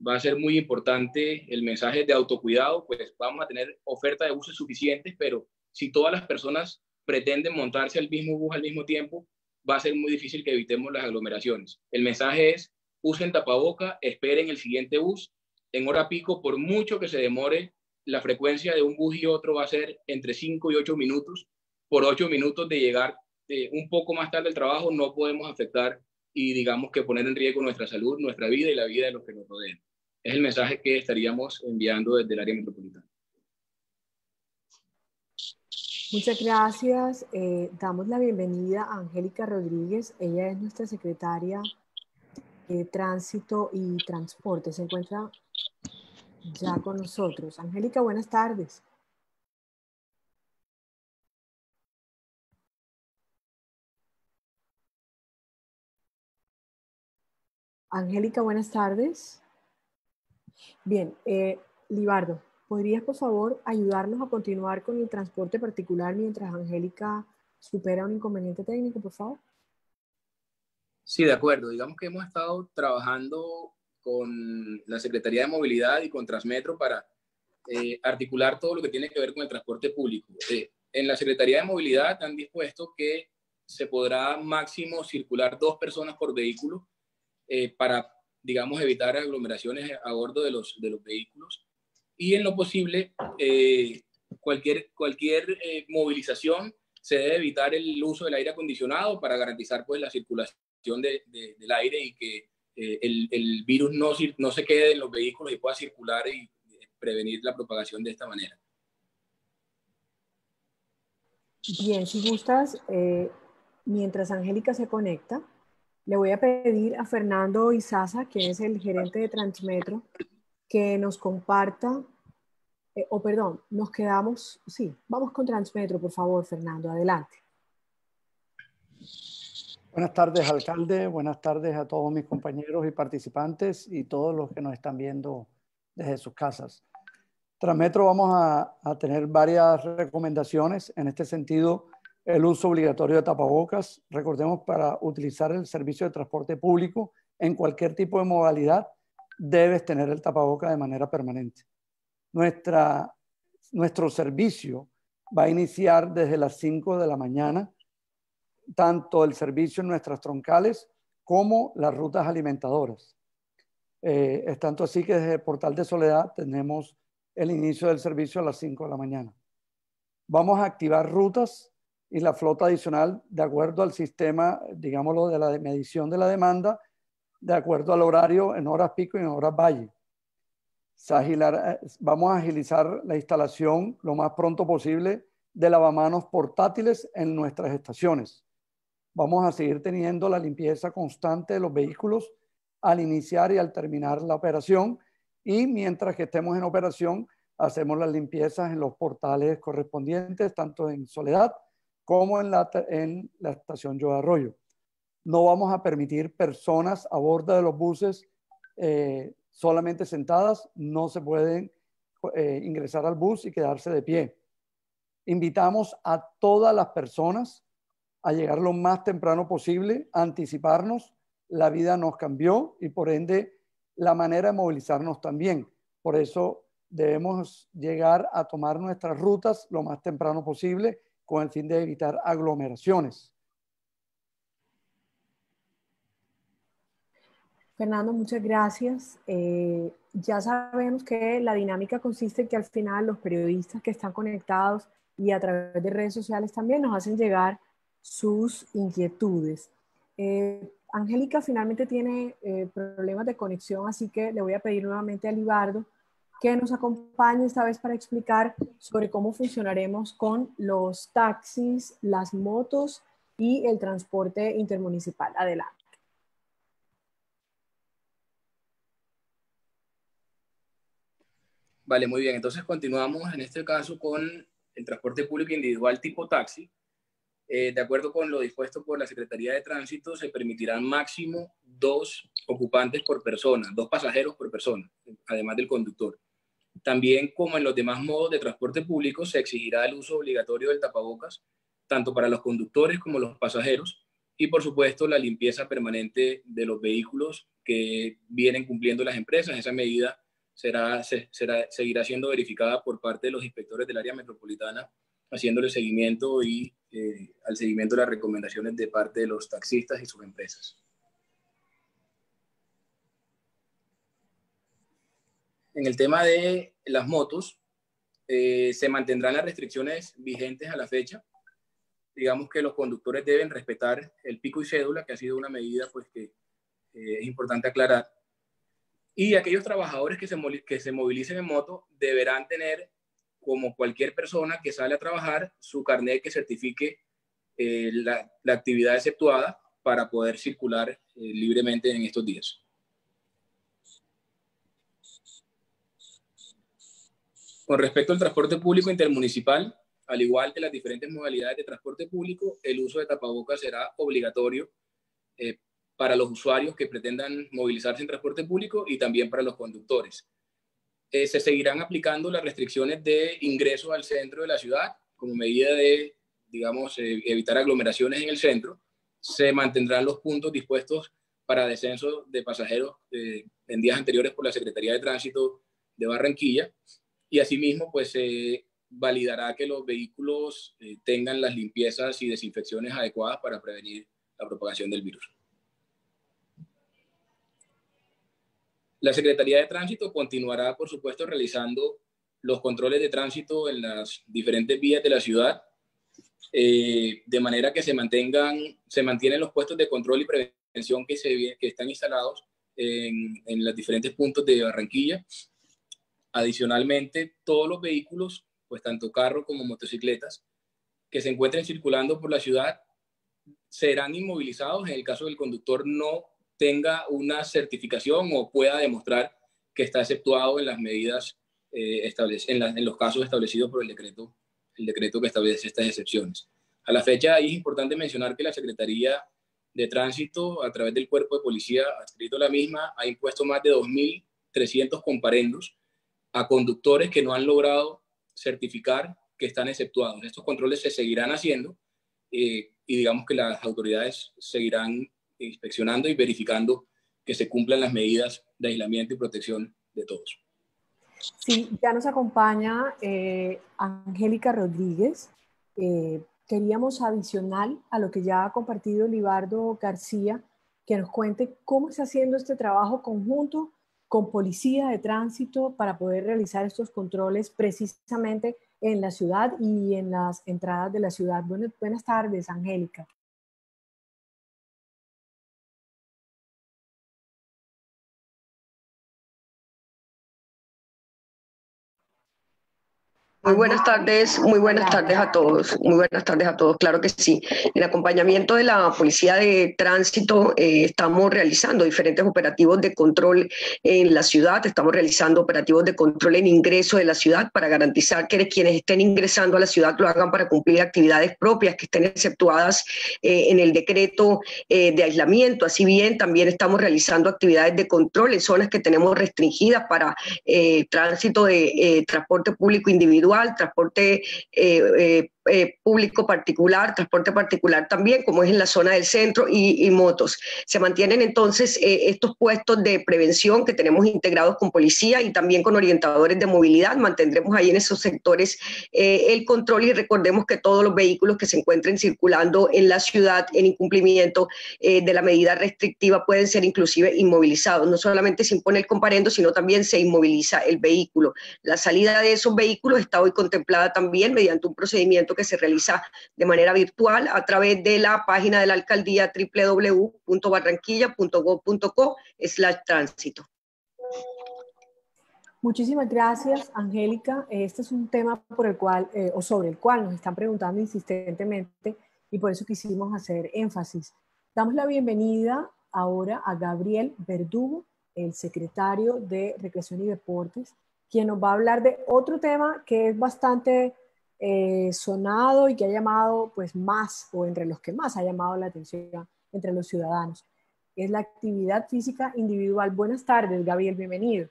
Va a ser muy importante el mensaje de autocuidado, pues vamos a tener oferta de buses suficientes, pero si todas las personas pretenden montarse al mismo bus al mismo tiempo, va a ser muy difícil que evitemos las aglomeraciones. El mensaje es: usen tapaboca, esperen el siguiente bus. En hora pico, por mucho que se demore, la frecuencia de un bus y otro va a ser entre 5 y 8 minutos. Por 8 minutos de llegar un poco más tarde al trabajo no podemos afectar y digamos que poner en riesgo nuestra salud, nuestra vida y la vida de los que nos rodean. Es el mensaje que estaríamos enviando desde el área metropolitana. Muchas gracias. Damos la bienvenida a Angélica Rodríguez. Ella es nuestra secretaria de Tránsito y Transporte. Se encuentra ya con nosotros. Angélica, buenas tardes. Angélica, buenas tardes. Bien, Libardo, ¿podrías por favor ayudarnos a continuar con el transporte particular mientras Angélica supera un inconveniente técnico, por favor? Sí, de acuerdo. Digamos que hemos estado trabajando con la Secretaría de Movilidad y con Transmetro para articular todo lo que tiene que ver con el transporte público. En la Secretaría de Movilidad han dispuesto que se podrá máximo circular 2 personas por vehículo para, digamos, evitar aglomeraciones a bordo de los vehículos. Y en lo posible, cualquier movilización se debe evitar el uso del aire acondicionado para garantizar pues la circulación del aire y que el virus no se quede en los vehículos y pueda circular y prevenir la propagación de esta manera. Bien, si gustas, mientras Angélica se conecta, le voy a pedir a Fernando Izaza, que es el gerente de Transmetro, que nos comparta, nos quedamos, sí, vamos con Transmetro, por favor, Fernando, adelante. Buenas tardes, alcalde. Buenas tardes a todos mis compañeros y participantes y todos los que nos están viendo desde sus casas. Transmetro vamos a tener varias recomendaciones. En este sentido, el uso obligatorio de tapabocas. Recordemos, para utilizar el servicio de transporte público en cualquier tipo de modalidad, debes tener el tapaboca de manera permanente. Nuestro servicio va a iniciar desde las 5 de la mañana, tanto el servicio en nuestras troncales como las rutas alimentadoras. Es tanto así que desde el Portal de Soledad tenemos el inicio del servicio a las 5 de la mañana. Vamos a activar rutas y la flota adicional de acuerdo al sistema, digámoslo, de la medición de la demanda, de acuerdo al horario en horas pico y en horas valle. Vamos a agilizar la instalación lo más pronto posible de lavamanos portátiles en nuestras estaciones. Vamos a seguir teniendo la limpieza constante de los vehículos al iniciar y al terminar la operación, y mientras que estemos en operación hacemos las limpiezas en los portales correspondientes, tanto en Soledad como en la estación Yo Arroyo. No vamos a permitir personas a bordo de los buses solamente sentadas. No se pueden ingresar al bus y quedarse de pie. Invitamos a todas las personas a llegar lo más temprano posible, a anticiparnos. La vida nos cambió y por ende la manera de movilizarnos también. Por eso debemos llegar a tomar nuestras rutas lo más temprano posible con el fin de evitar aglomeraciones. Fernando, muchas gracias. Ya sabemos que la dinámica consiste en que al final los periodistas que están conectados y a través de redes sociales también nos hacen llegar sus inquietudes. Angélica finalmente tiene problemas de conexión, así que le voy a pedir nuevamente a Libardo que nos acompañe esta vez para explicar sobre cómo funcionaremos con los taxis, las motos y el transporte intermunicipal. Adelante. Vale, muy bien. Entonces continuamos en este caso con el transporte público individual tipo taxi. De acuerdo con lo dispuesto por la Secretaría de Tránsito, se permitirán máximo 2 ocupantes por persona, 2 pasajeros por persona, además del conductor. También, como en los demás modos de transporte público, se exigirá el uso obligatorio del tapabocas, tanto para los conductores como los pasajeros, y por supuesto la limpieza permanente de los vehículos que vienen cumpliendo las empresas. Esa medida seguirá siendo verificada por parte de los inspectores del área metropolitana, haciéndole seguimiento y al seguimiento de las recomendaciones de parte de los taxistas y sus empresas. En el tema de las motos, se mantendrán las restricciones vigentes a la fecha. Digamos que los conductores deben respetar el pico y cédula, que ha sido una medida pues, que es importante aclarar. Y aquellos trabajadores que se movilicen en moto deberán tener, como cualquier persona que sale a trabajar, su carnet que certifique la actividad exceptuada para poder circular libremente en estos días. Con respecto al transporte público intermunicipal, al igual que las diferentes modalidades de transporte público, el uso de tapabocas será obligatorio para los usuarios que pretendan movilizarse en transporte público y también para los conductores. Se seguirán aplicando las restricciones de ingreso al centro de la ciudad como medida de, digamos, evitar aglomeraciones en el centro. Se mantendrán los puntos dispuestos para descenso de pasajeros en días anteriores por la Secretaría de Tránsito de Barranquilla. Y asimismo, pues se validará que los vehículos tengan las limpiezas y desinfecciones adecuadas para prevenir la propagación del virus. La Secretaría de Tránsito continuará, por supuesto, realizando los controles de tránsito en las diferentes vías de la ciudad, de manera que se mantienen los puestos de control y prevención que están instalados en los diferentes puntos de Barranquilla. Adicionalmente, todos los vehículos, pues tanto carros como motocicletas, que se encuentren circulando por la ciudad serán inmovilizados en el caso del conductor no tenga una certificación o pueda demostrar que está exceptuado en las medidas en los casos establecidos por el decreto que establece estas excepciones. A la fecha, ahí es importante mencionar que la Secretaría de Tránsito, a través del Cuerpo de Policía adscrito a la misma, ha impuesto más de 2.300 comparendos a conductores que no han logrado certificar que están exceptuados. Estos controles se seguirán haciendo y digamos que las autoridades seguirán inspeccionando y verificando que se cumplan las medidas de aislamiento y protección de todos. Sí, ya nos acompaña Angélica Rodríguez. Queríamos adicional a lo que ya ha compartido Libardo García, que nos cuente cómo está haciendo este trabajo conjunto con Policía de Tránsito para poder realizar estos controles precisamente en la ciudad y en las entradas de la ciudad. Buenas tardes, Angélica. Muy buenas tardes a todos, muy buenas tardes a todos, claro que sí. En acompañamiento de la Policía de Tránsito estamos realizando diferentes operativos de control en la ciudad, estamos realizando operativos de control en ingreso de la ciudad para garantizar que quienes estén ingresando a la ciudad lo hagan para cumplir actividades propias que estén exceptuadas en el decreto de aislamiento. Así bien, también estamos realizando actividades de control en zonas que tenemos restringidas para tránsito de transporte público individual, transporte público particular, transporte particular también, como es en la zona del centro, y motos. Se mantienen entonces estos puestos de prevención que tenemos integrados con policía y también con orientadores de movilidad. Mantendremos ahí en esos sectores el control y recordemos que todos los vehículos que se encuentren circulando en la ciudad en incumplimiento de la medida restrictiva pueden ser inclusive inmovilizados. No solamente se impone el comparendo, sino también se inmoviliza el vehículo. La salida de esos vehículos está hoy contemplada también mediante un procedimiento que se realiza de manera virtual a través de la página de la alcaldía www.barranquilla.gov.co/tránsito. Muchísimas gracias, Angélica. Este es un tema por el cual, o sobre el cual nos están preguntando insistentemente y por eso quisimos hacer énfasis. Damos la bienvenida ahora a Gabriel Verdugo, el secretario de Recreación y Deportes, quien nos va a hablar de otro tema que es bastante sonado y que ha llamado pues más, o entre los que más ha llamado la atención entre los ciudadanos. Es la actividad física individual. Buenas tardes, Gabriel, bienvenido.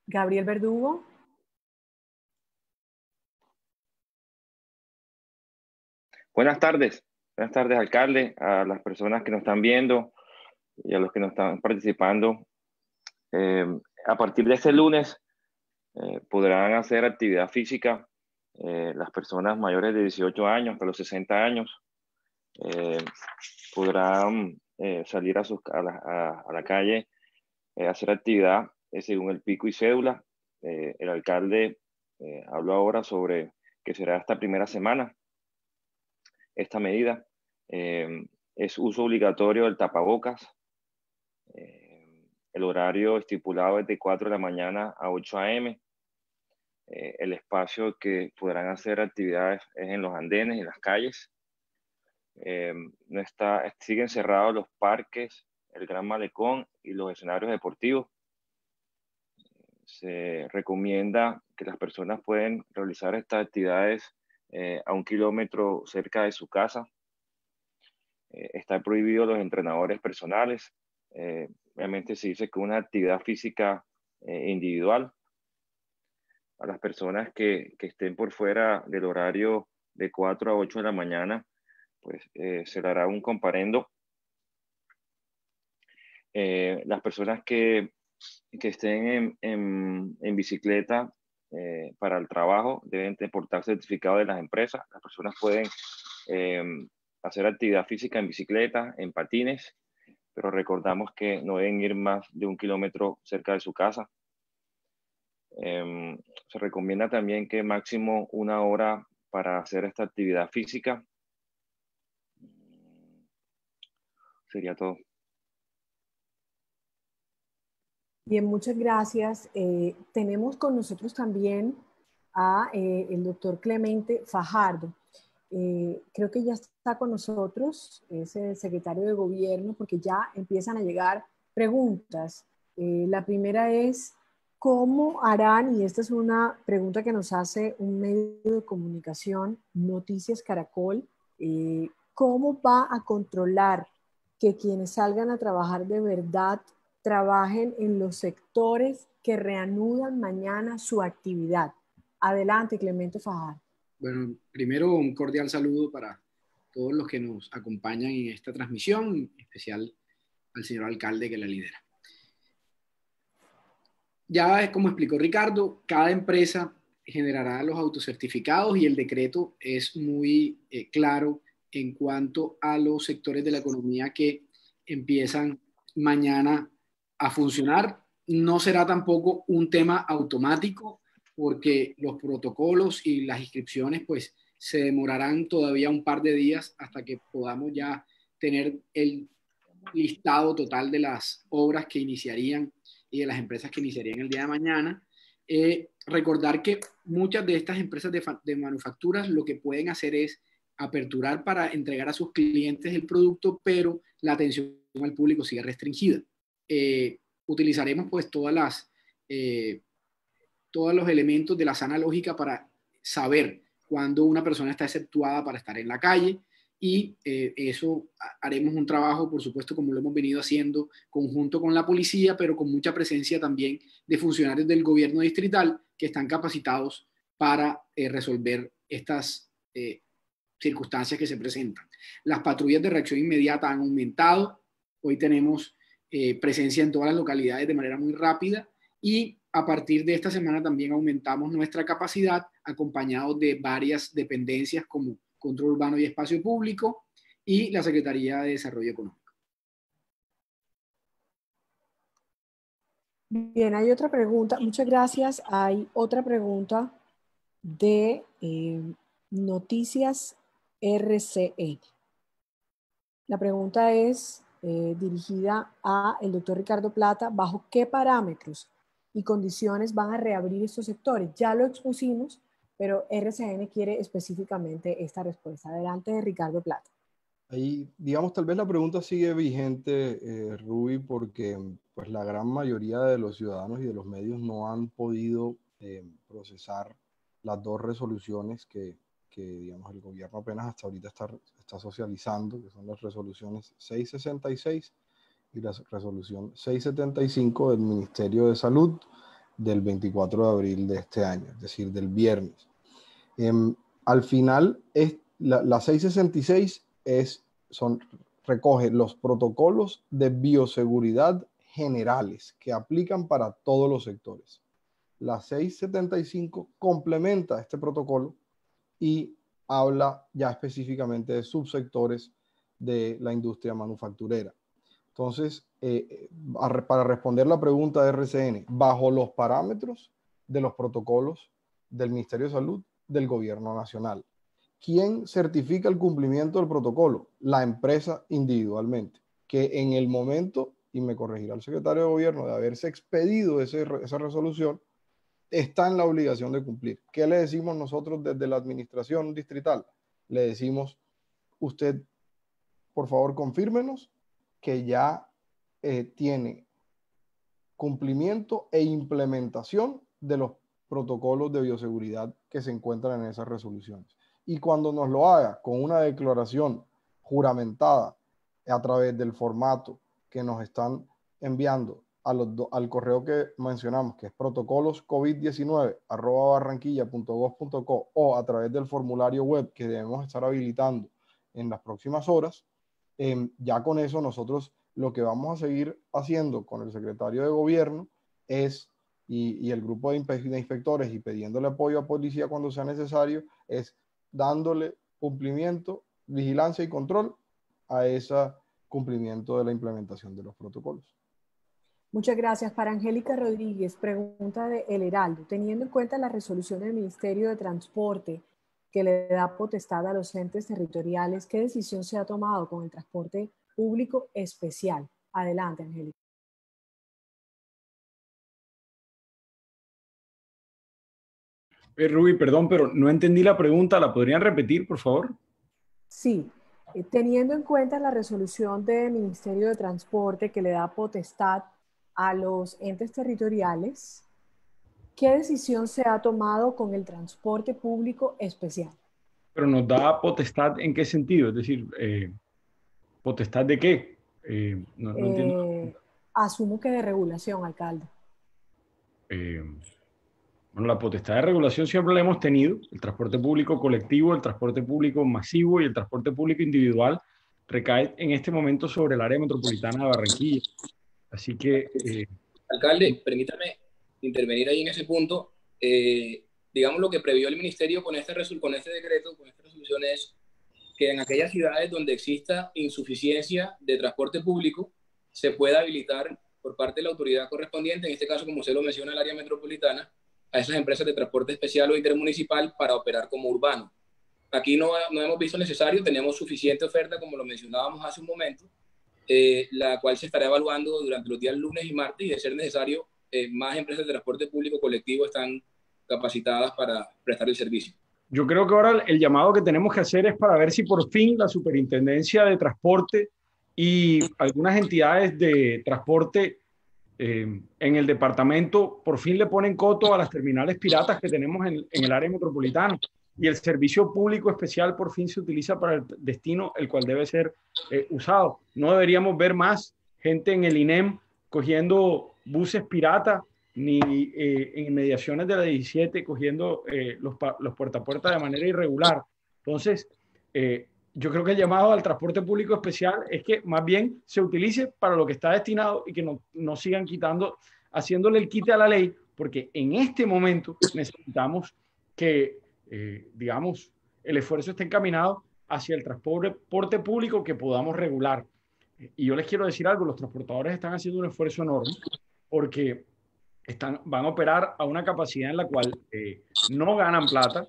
Gabriel Verdugo. Buenas tardes, alcalde, a las personas que nos están viendo y a los que nos están participando. A partir de este lunes podrán hacer actividad física las personas mayores de 18 años hasta los 60 años. Podrán salir a la calle, hacer actividad según el pico y cédula. El alcalde habló ahora sobre que será esta primera semana. Esta medida es uso obligatorio del tapabocas. El horario estipulado es de 4 de la mañana a 8 a.m. El espacio que podrán hacer actividades es en los andenes y en las calles. Siguen cerrados los parques, el Gran Malecón y los escenarios deportivos. Se recomienda que las personas pueden realizar estas actividades a 1 kilómetro cerca de su casa. Está prohibido los entrenadores personales. Obviamente se dice que una actividad física individual. A las personas que estén por fuera del horario de 4 a 8 de la mañana, pues se le hará un comparendo. Las personas que estén en bicicleta para el trabajo deben portar certificado de las empresas. Las personas pueden hacer actividad física en bicicleta, en patines, pero recordamos que no deben ir más de 1 kilómetro cerca de su casa. Se recomienda también que máximo 1 hora para hacer esta actividad física. Sería todo. Bien, muchas gracias. Tenemos con nosotros también a el doctor Clemente Fajardo. Creo que ya está con nosotros, es el secretario de Gobierno, porque ya empiezan a llegar preguntas. La primera es, ¿cómo harán? Y esta es una pregunta que nos hace un medio de comunicación, Noticias Caracol, ¿cómo va a controlar que quienes salgan a trabajar de verdad trabajen en los sectores que reanudan mañana su actividad? Adelante, Clemente Fajardo. Bueno, primero un cordial saludo para todos los que nos acompañan en esta transmisión, en especial al señor alcalde que la lidera. Ya como explicó Ricardo, cada empresa generará los autocertificados y el decreto es muy claro en cuanto a los sectores de la economía que empiezan mañana a funcionar. No será tampoco un tema automático porque los protocolos y las inscripciones pues se demorarán todavía un par de días hasta que podamos ya tener el listado total de las obras que iniciarían y de las empresas que iniciarían el día de mañana. Recordar que muchas de estas empresas de manufacturas lo que pueden hacer es aperturar para entregar a sus clientes el producto, pero la atención al público sigue restringida. Utilizaremos pues todos los elementos de la sana lógica para saber cuándo una persona está exceptuada para estar en la calle y eso haremos un trabajo, por supuesto, como lo hemos venido haciendo, conjunto con la policía, pero con mucha presencia también de funcionarios del gobierno distrital que están capacitados para resolver estas circunstancias que se presentan. Las patrullas de reacción inmediata han aumentado. Hoy tenemos presencia en todas las localidades de manera muy rápida y a partir de esta semana también aumentamos nuestra capacidad acompañados de varias dependencias como Control Urbano y Espacio Público y la Secretaría de Desarrollo Económico. Bien, hay otra pregunta. Muchas gracias. Hay otra pregunta de Noticias RCN. La pregunta es dirigida a el doctor Ricardo Plata. ¿Bajo qué parámetros y condiciones van a reabrir estos sectores? Ya lo expusimos, pero RCN quiere específicamente esta respuesta. Adelante, Ricardo Plata. Ahí, digamos, tal vez la pregunta sigue vigente, Ruby, porque pues, la gran mayoría de los ciudadanos y de los medios no han podido procesar las dos resoluciones que, digamos, el gobierno apenas hasta ahorita está socializando, que son las resoluciones 666 y la resolución 675 del Ministerio de Salud del 24 de abril de este año, es decir, del viernes. Al final, la 666 recoge los protocolos de bioseguridad generales que aplican para todos los sectores. La 675 complementa este protocolo y habla ya específicamente de subsectores de la industria manufacturera. Entonces, para responder la pregunta de RCN, bajo los parámetros de los protocolos del Ministerio de Salud del Gobierno Nacional. ¿Quién certifica el cumplimiento del protocolo? La empresa individualmente, que en el momento, y me corregirá el secretario de Gobierno, de haberse expedido esa resolución, está en la obligación de cumplir. ¿Qué le decimos nosotros desde la administración distrital? Le decimos, usted, por favor, confírmenos que ya tiene cumplimiento e implementación de los protocolos de bioseguridad que se encuentran en esas resoluciones. Y cuando nos lo haga con una declaración juramentada a través del formato que nos están enviando al correo que mencionamos, que es protocoloscovid19@barranquilla.gov.co, o a través del formulario web que debemos estar habilitando en las próximas horas, ya con eso nosotros lo que vamos a seguir haciendo con el secretario de Gobierno es, y el grupo de inspectores, y pidiéndole apoyo a policía cuando sea necesario, es dándole cumplimiento, vigilancia y control a ese cumplimiento de la implementación de los protocolos. Muchas gracias. Para Angélica Rodríguez, pregunta de El Heraldo. Teniendo en cuenta la resolución del Ministerio de Transporte que le da potestad a los entes territoriales, ¿qué decisión se ha tomado con el transporte público especial? Adelante, Angélica. Ruby, perdón, pero no entendí la pregunta. ¿La podrían repetir, por favor? Sí. Teniendo en cuenta la resolución del Ministerio de Transporte que le da potestad a los entes territoriales, ¿qué decisión se ha tomado con el transporte público especial? Pero nos da potestad, ¿en qué sentido? Es decir, ¿potestad de qué? No entiendo. Asumo que de regulación, alcalde. Bueno, la potestad de regulación siempre la hemos tenido. El transporte público colectivo, el transporte público masivo y el transporte público individual recae en este momento sobre el área metropolitana de Barranquilla. Así que... Alcalde, permítame intervenir ahí en ese punto. Digamos, lo que previó el Ministerio con este decreto, con esta resolución, es que en aquellas ciudades donde exista insuficiencia de transporte público, se pueda habilitar por parte de la autoridad correspondiente, en este caso, como usted lo menciona, el área metropolitana, a esas empresas de transporte especial o intermunicipal para operar como urbano. Aquí no hemos visto necesario, tenemos suficiente oferta, como lo mencionábamos hace un momento, la cual se estará evaluando durante los días lunes y martes, y de ser necesario, más empresas de transporte público colectivo están capacitadas para prestar el servicio. Yo creo que ahora el llamado que tenemos que hacer es para ver si por fin la Superintendencia de Transporte y algunas entidades de transporte en el departamento por fin le ponen coto a las terminales piratas que tenemos en el área metropolitana, y el servicio público especial por fin se utiliza para el destino el cual debe ser usado. No deberíamos ver más gente en el INEM cogiendo buses piratas, ni en inmediaciones de la 17 cogiendo los puerta a puerta de manera irregular. Entonces, yo creo que el llamado al transporte público especial es que más bien se utilice para lo que está destinado y que no sigan haciéndole el quite a la ley, porque en este momento necesitamos que, digamos, el esfuerzo esté encaminado hacia el transporte público que podamos regular. Y yo les quiero decir algo, los transportadores están haciendo un esfuerzo enorme porque van a operar a una capacidad en la cual no ganan plata,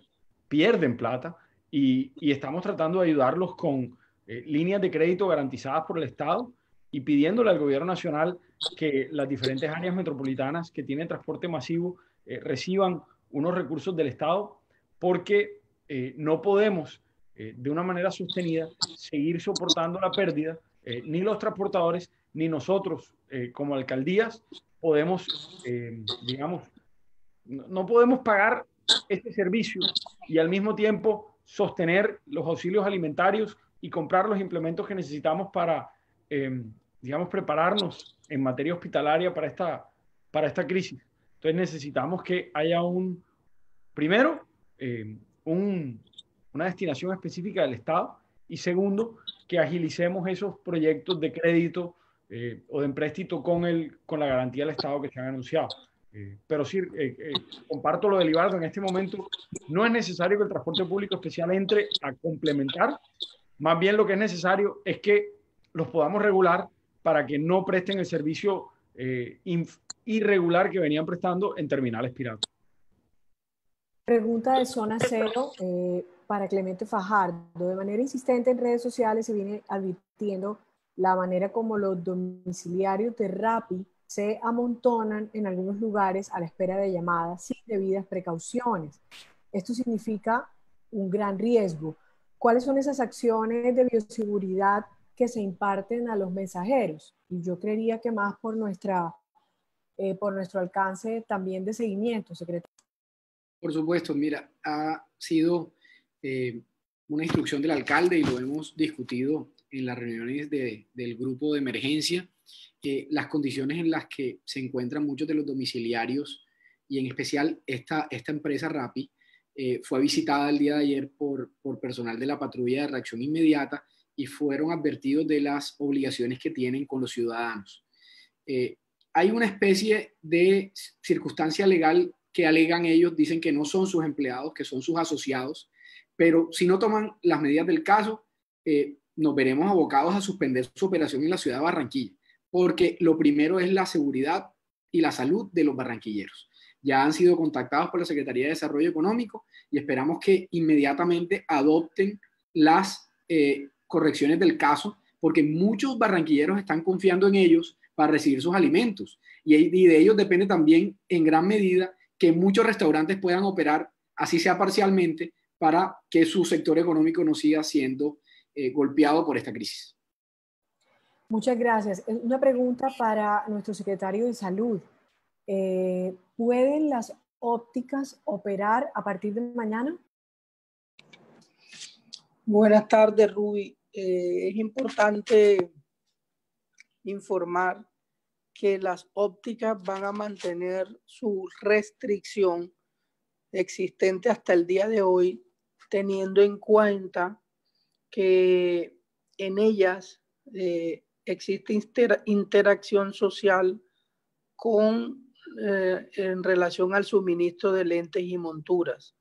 pierden plata, y estamos tratando de ayudarlos con líneas de crédito garantizadas por el Estado y pidiéndole al gobierno nacional que las diferentes áreas metropolitanas que tienen transporte masivo reciban unos recursos del Estado porque no podemos de una manera sostenida seguir soportando la pérdida, ni los transportadores, ni nosotros como alcaldías podemos, digamos, no podemos pagar este servicio y al mismo tiempo sostener los auxilios alimentarios y comprar los implementos que necesitamos para, digamos, prepararnos en materia hospitalaria para esta crisis. Entonces necesitamos que haya primero, una destinación específica del Estado y segundo, que agilicemos esos proyectos de crédito o de empréstito con la garantía del Estado que se han anunciado. Pero sí, comparto lo de Libardo, en este momento no es necesario que el transporte público especial entre a complementar, más bien lo que es necesario es que los podamos regular para que no presten el servicio irregular que venían prestando en terminales piratas. Pregunta de Zona Cero para Clemente Fajardo. De manera insistente en redes sociales se viene advirtiendo la manera como los domiciliarios de Rappi se amontonan en algunos lugares a la espera de llamadas sin debidas precauciones. Esto significa un gran riesgo. ¿Cuáles son esas acciones de bioseguridad que se imparten a los mensajeros? Y yo creería que más por nuestro alcance también de seguimiento, secretario. Por supuesto, mira, ha sido una instrucción del alcalde y lo hemos discutido en las reuniones del grupo de emergencia, las condiciones en las que se encuentran muchos de los domiciliarios y en especial esta empresa Rappi fue visitada el día de ayer por personal de la patrulla de reacción inmediata y fueron advertidos de las obligaciones que tienen con los ciudadanos. Hay una especie de circunstancia legal que alegan ellos, dicen que no son sus empleados, que son sus asociados, pero si no toman las medidas del caso, nos veremos abocados a suspender su operación en la ciudad de Barranquilla, porque lo primero es la seguridad y la salud de los barranquilleros. Ya han sido contactados por la Secretaría de Desarrollo Económico y esperamos que inmediatamente adopten las correcciones del caso, porque muchos barranquilleros están confiando en ellos para recibir sus alimentos y de ellos depende también en gran medida que muchos restaurantes puedan operar, así sea parcialmente, para que su sector económico no siga siendo golpeado por esta crisis. Muchas gracias. Una pregunta para nuestro secretario de Salud. ¿Pueden las ópticas operar a partir de mañana? Buenas tardes, Ruby. Es importante informar que las ópticas van a mantener su restricción existente hasta el día de hoy, teniendo en cuenta que en ellas existe interacción social en relación al suministro de lentes y monturas.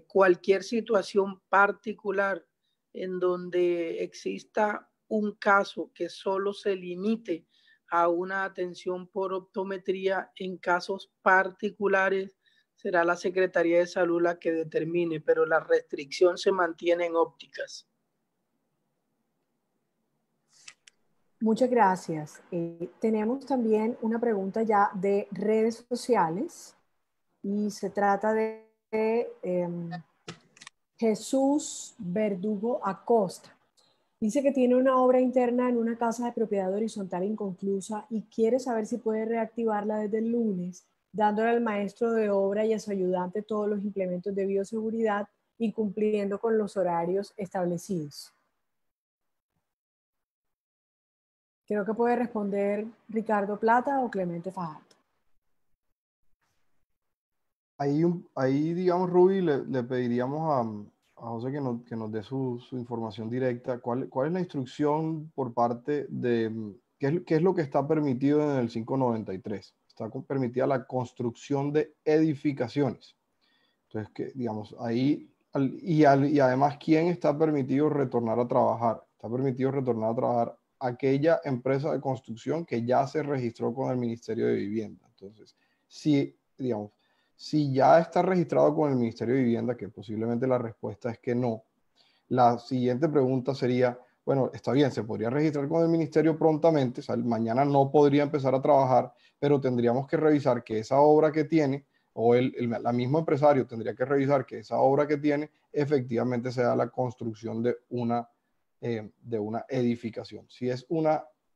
Cualquier situación particular en donde exista un caso que solo se limite a una atención por optometría, en casos particulares será la Secretaría de Salud la que determine, pero la restricción se mantiene en ópticas. Muchas gracias. Tenemos también una pregunta ya de redes sociales y se trata de Jesús Verdugo Acosta. Dice que tiene una obra interna en una casa de propiedad horizontal inconclusa y quiere saber si puede reactivarla desde el lunes, dándole al maestro de obra y a su ayudante todos los implementos de bioseguridad y cumpliendo con los horarios establecidos. Creo que puede responder Ricardo Plata o Clemente Fajardo. Ahí digamos, Ruby, le pediríamos a José que nos dé su información directa. ¿Cuál es la instrucción por parte de qué es lo que está permitido en el 593? Está permitida la construcción de edificaciones. Entonces, digamos, ahí, y además, ¿quién está permitido retornar a trabajar? Está permitido retornar a trabajar aquella empresa de construcción que ya se registró con el Ministerio de Vivienda. Entonces, si ya está registrado con el Ministerio de Vivienda, que posiblemente la respuesta es que no, la siguiente pregunta sería, bueno, está bien, se podría registrar con el Ministerio prontamente, o sea, mañana no podría empezar a trabajar, pero tendríamos que revisar que esa obra que tiene o la mismo empresario tendría que revisar que esa obra que tiene efectivamente sea la construcción de una edificación. Si es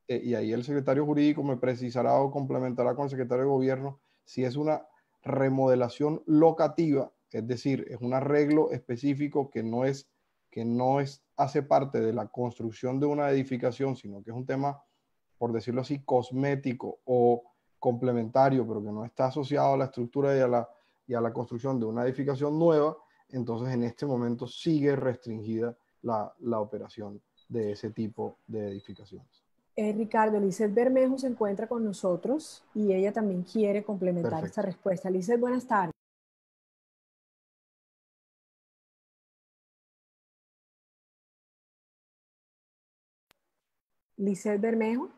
y ahí el secretario jurídico me precisará o complementará con el secretario de gobierno, si es una remodelación locativa, es decir, es un arreglo específico que no hace parte de la construcción de una edificación, sino que es un tema, por decirlo así, cosmético o complementario, pero que no está asociado a la estructura y a la construcción de una edificación nueva, entonces en este momento sigue restringida la operación de ese tipo de edificaciones. Ricardo, Lizeth Bermejo se encuentra con nosotros y ella también quiere complementar esta respuesta. Lizeth, buenas tardes. Lizeth Bermejo.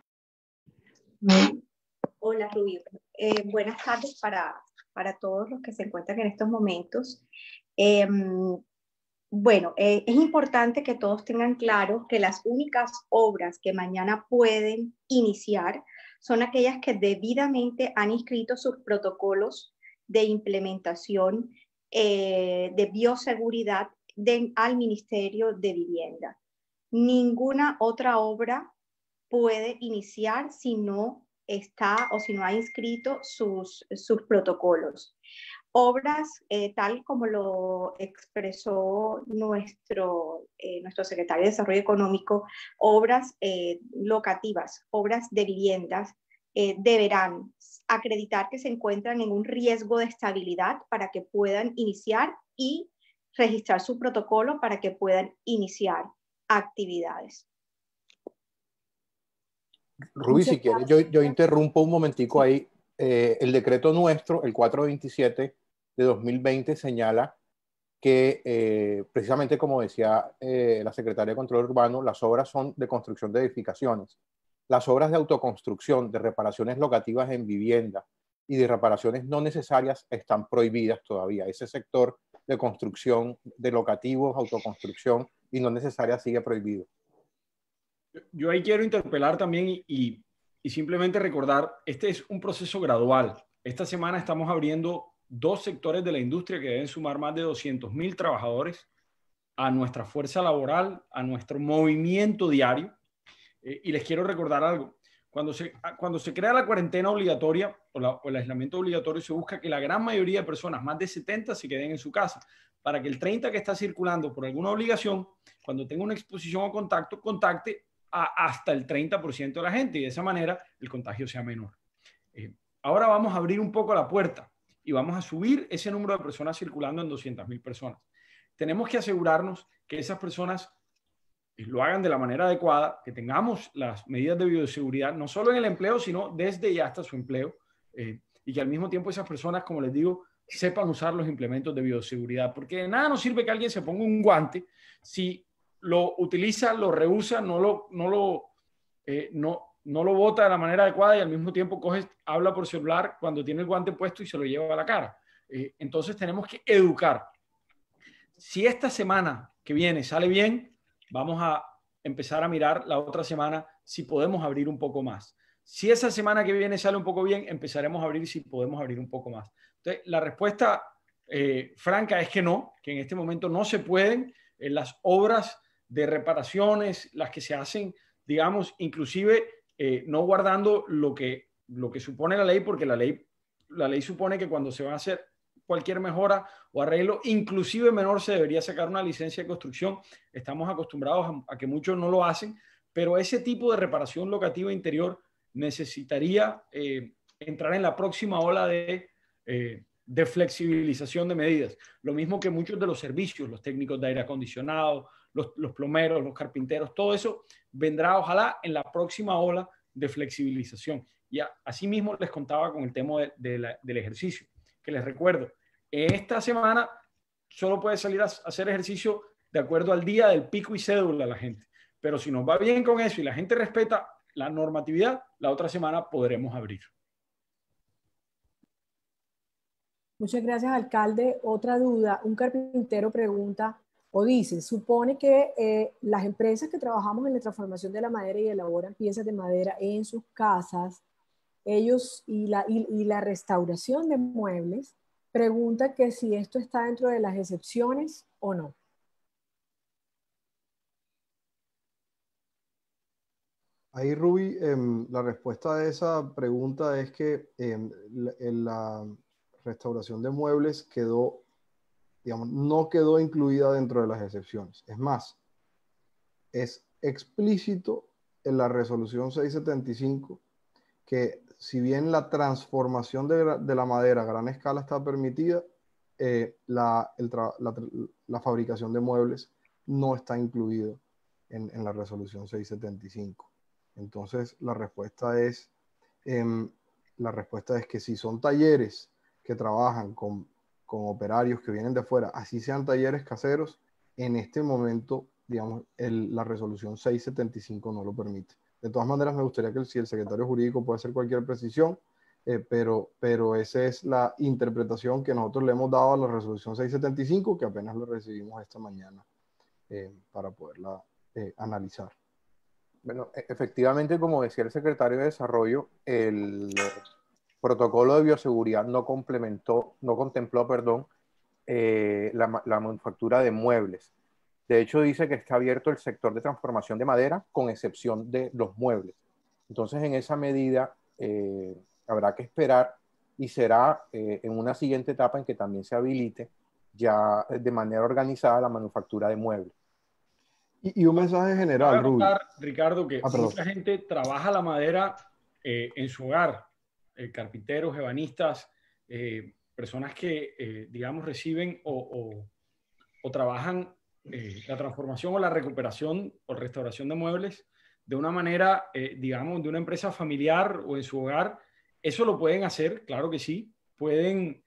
Hola, Rubí. Buenas tardes para todos los que se encuentran en estos momentos. Bueno, es importante que todos tengan claro que las únicas obras que mañana pueden iniciar son aquellas que debidamente han inscrito sus protocolos de implementación de bioseguridad al Ministerio de Vivienda. Ninguna otra obra puede iniciar si no está o si no ha inscrito sus protocolos. Obras, tal como lo expresó nuestro secretario de Desarrollo Económico, obras locativas, obras de viviendas, deberán acreditar que se encuentran en un riesgo de estabilidad para que puedan iniciar y registrar su protocolo para que puedan iniciar actividades. Rubí, si quieres, yo interrumpo un momentico ahí. El decreto nuestro, el 427 de 2020, señala que, precisamente como decía la Secretaría de Control Urbano, las obras son de construcción de edificaciones. Las obras de autoconstrucción, de reparaciones locativas en vivienda y de reparaciones no necesarias están prohibidas todavía. Ese sector de construcción, de locativos, autoconstrucción y no necesaria sigue prohibido. Yo ahí quiero interpelar también y simplemente recordar, este es un proceso gradual. Esta semana estamos abriendo 2 sectores de la industria que deben sumar más de 200.000 trabajadores a nuestra fuerza laboral, a nuestro movimiento diario. Y les quiero recordar algo. Cuando se crea la cuarentena obligatoria o el aislamiento obligatorio, se busca que la gran mayoría de personas, más de 70, se queden en su casa, para que el 30 que está circulando por alguna obligación, cuando tenga una exposición o contacto, contacte hasta el 30% de la gente y de esa manera el contagio sea menor. Ahora vamos a abrir un poco la puerta y vamos a subir ese número de personas circulando en 200.000 personas. Tenemos que asegurarnos que esas personas lo hagan de la manera adecuada, que tengamos las medidas de bioseguridad, no solo en el empleo, sino desde y hasta su empleo, y que al mismo tiempo esas personas, como les digo, sepan usar los implementos de bioseguridad, porque de nada nos sirve que alguien se ponga un guante si lo utiliza, lo rehúsa, no lo bota de la manera adecuada y al mismo tiempo habla por celular cuando tiene el guante puesto y se lo lleva a la cara. Entonces tenemos que educar. Si esta semana que viene sale bien, vamos a empezar a mirar la otra semana si podemos abrir un poco más. Si esa semana que viene sale un poco bien, empezaremos a abrir si podemos abrir un poco más. Entonces, la respuesta franca es que no, que en este momento no se pueden. Las obras de reparaciones, las que se hacen, digamos, inclusive no guardando lo que supone la ley, porque la ley supone que cuando se va a hacer cualquier mejora o arreglo, inclusive menor, se debería sacar una licencia de construcción. Estamos acostumbrados a que muchos no lo hacen, pero ese tipo de reparación locativa interior necesitaría entrar en la próxima ola de flexibilización de medidas. Lo mismo que muchos de los servicios, los técnicos de aire acondicionado, los plomeros, los carpinteros, todo eso vendrá ojalá en la próxima ola de flexibilización. Y asimismo les contaba con el tema del ejercicio, que les recuerdo, esta semana solo puede salir a hacer ejercicio de acuerdo al día del pico y cédula la gente. Pero si nos va bien con eso y la gente respeta la normatividad, la otra semana podremos abrir. Muchas gracias, alcalde. Otra duda, un carpintero pregunta o dice, supone que las empresas que trabajamos en la transformación de la madera y elaboran piezas de madera en sus casas, ellos y la restauración de muebles, pregunta que si esto está dentro de las excepciones o no. Ahí, Ruby, la respuesta a esa pregunta es que la restauración de muebles quedó, digamos, no quedó incluida dentro de las excepciones. Es más, es explícito en la resolución 675 que si bien la transformación de la madera a gran escala está permitida, la fabricación de muebles no está incluido en la resolución 675. Entonces, la respuesta es que si son talleres que trabajan con operarios que vienen de fuera, así sean talleres caseros, en este momento, digamos, la resolución 675 no lo permite. De todas maneras, me gustaría que si el secretario jurídico puede hacer cualquier precisión, pero esa es la interpretación que nosotros le hemos dado a la resolución 675, que apenas lo recibimos esta mañana para poderla analizar. Bueno, efectivamente, como decía el secretario de Desarrollo, el protocolo de bioseguridad no contempló, la manufactura de muebles. De hecho, dice que está abierto el sector de transformación de madera, con excepción de los muebles. Entonces, en esa medida, habrá que esperar y será en una siguiente etapa en que también se habilite ya de manera organizada la manufactura de muebles. Y un mensaje general, Ruby. Ricardo, que mucha gente trabaja la madera en su hogar, carpinteros, ebanistas, personas que, digamos, reciben o trabajan la transformación o la recuperación o restauración de muebles de una manera, digamos, de una empresa familiar o en su hogar. Eso lo pueden hacer, claro que sí, pueden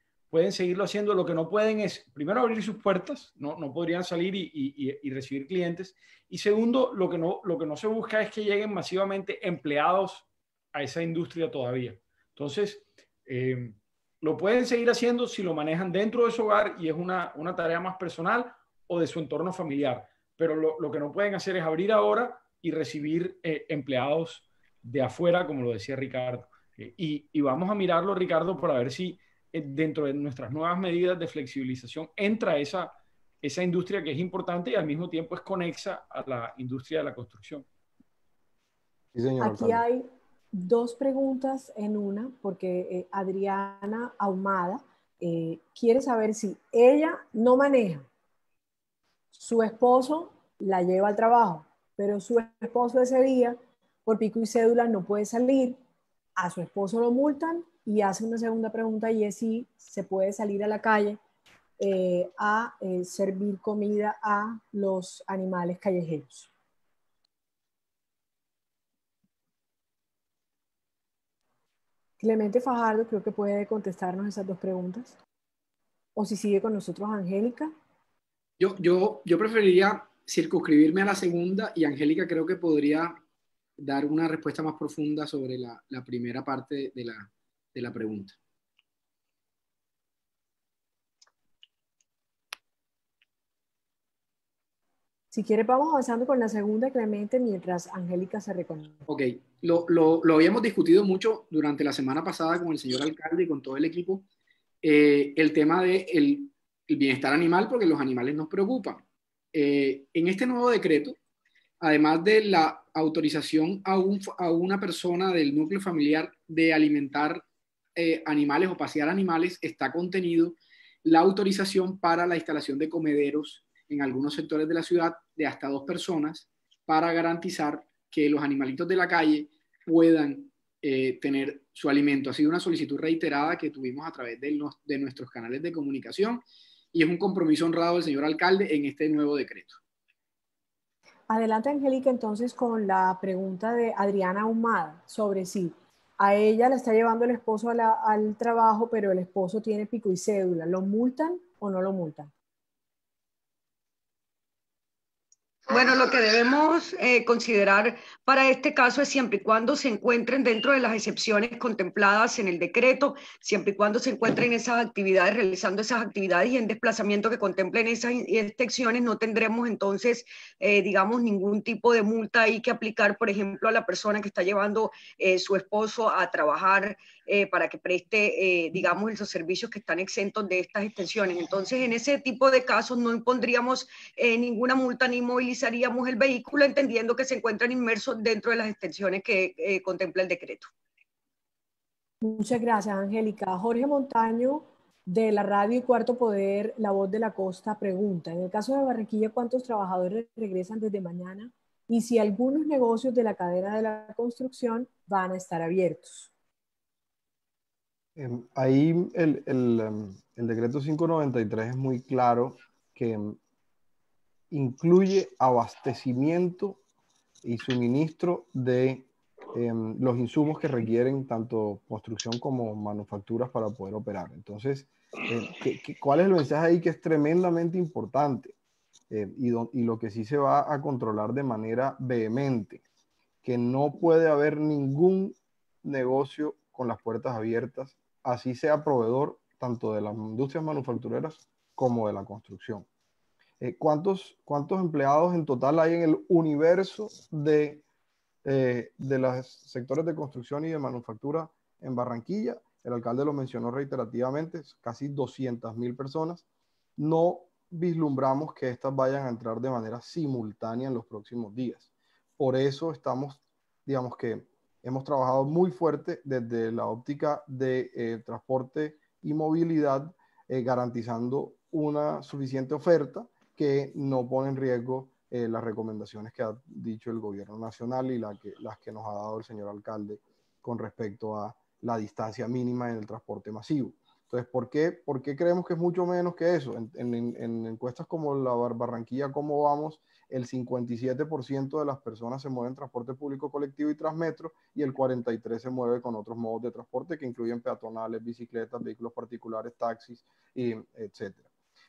seguirlo haciendo. Lo que no pueden es, primero, abrir sus puertas, no podrían salir y recibir clientes. Y segundo, lo que no se busca es que lleguen masivamente empleados a esa industria todavía. Entonces, lo pueden seguir haciendo si lo manejan dentro de su hogar y es una tarea más personal o de su entorno familiar. Pero lo que no pueden hacer es abrir ahora y recibir empleados de afuera, como lo decía Ricardo. Y vamos a mirarlo, Ricardo, para ver si dentro de nuestras nuevas medidas de flexibilización entra esa industria que es importante y al mismo tiempo es conexa a la industria de la construcción. Sí, señor Aquí hay dos preguntas en una, porque Adriana Ahumada quiere saber si ella no maneja, su esposo la lleva al trabajo, pero su esposo ese día, por pico y cédula, no puede salir, a su esposo lo multan y hace una segunda pregunta y es si se puede salir a la calle a servir comida a los animales callejeros. Clemente Fajardo creo que puede contestarnos esas dos preguntas. O si sigue con nosotros Angélica. Yo preferiría circunscribirme a la segunda y Angélica creo que podría dar una respuesta más profunda sobre la primera parte de la pregunta. Si quiere, vamos avanzando con la segunda, Clemente, mientras Angélica se reconoce. Ok, lo habíamos discutido mucho durante la semana pasada con el señor alcalde y con todo el equipo, el tema del bienestar animal, porque los animales nos preocupan. En este nuevo decreto, además de la autorización a una persona del núcleo familiar de alimentar animales o pasear animales, está contenido la autorización para la instalación de comederos en algunos sectores de la ciudad de hasta 2 personas para garantizar que los animalitos de la calle puedan tener su alimento. Ha sido una solicitud reiterada que tuvimos a través de nuestros canales de comunicación y es un compromiso honrado del señor alcalde en este nuevo decreto. Adelante, Angélica, entonces con la pregunta de Adriana Ahumada sobre si a ella la está llevando el esposo al trabajo, pero el esposo tiene pico y cédula. ¿Lo multan o no lo multan? Bueno, lo que debemos considerar para este caso es siempre y cuando se encuentren dentro de las excepciones contempladas en el decreto, siempre y cuando se encuentren esas actividades, realizando esas actividades y en desplazamiento que contemplen esas excepciones, no tendremos entonces, digamos, ningún tipo de multa ahí que aplicar, por ejemplo, a la persona que está llevando su esposo a trabajar para que preste, digamos, esos servicios que están exentos de estas extensiones. Entonces, en ese tipo de casos no impondríamos ninguna multa ni movilizaríamos el vehículo, entendiendo que se encuentran inmersos dentro de las extensiones que contempla el decreto. Muchas gracias, Angélica. Jorge Montaño, de la radio y Cuarto Poder, La Voz de la Costa, pregunta, en el caso de Barranquilla, ¿cuántos trabajadores regresan desde mañana? Y si algunos negocios de la cadena de la construcción van a estar abiertos. Ahí el decreto 593 es muy claro que incluye abastecimiento y suministro de los insumos que requieren tanto construcción como manufacturas para poder operar. Entonces, ¿cuál es el mensaje ahí que es tremendamente importante? Y lo que sí se va a controlar de manera vehemente, que no puede haber ningún negocio con las puertas abiertas, así sea proveedor tanto de las industrias manufactureras como de la construcción. ¿Cuántos empleados en total hay en el universo de los sectores de construcción y de manufactura en Barranquilla? El alcalde lo mencionó reiterativamente, casi 200.000 personas. No vislumbramos que estas vayan a entrar de manera simultánea en los próximos días. Por eso digamos que hemos trabajado muy fuerte desde la óptica de transporte y movilidad, garantizando una suficiente oferta que no pone en riesgo las recomendaciones que ha dicho el gobierno nacional y las que nos ha dado el señor alcalde con respecto a la distancia mínima en el transporte masivo. Entonces, ¿por qué creemos que es mucho menos que eso? En encuestas como la Barranquilla, ¿cómo vamos? El 57% de las personas se mueven en transporte público colectivo y Transmetro, y el 43% se mueve con otros modos de transporte que incluyen peatonales, bicicletas, vehículos particulares, taxis, etc.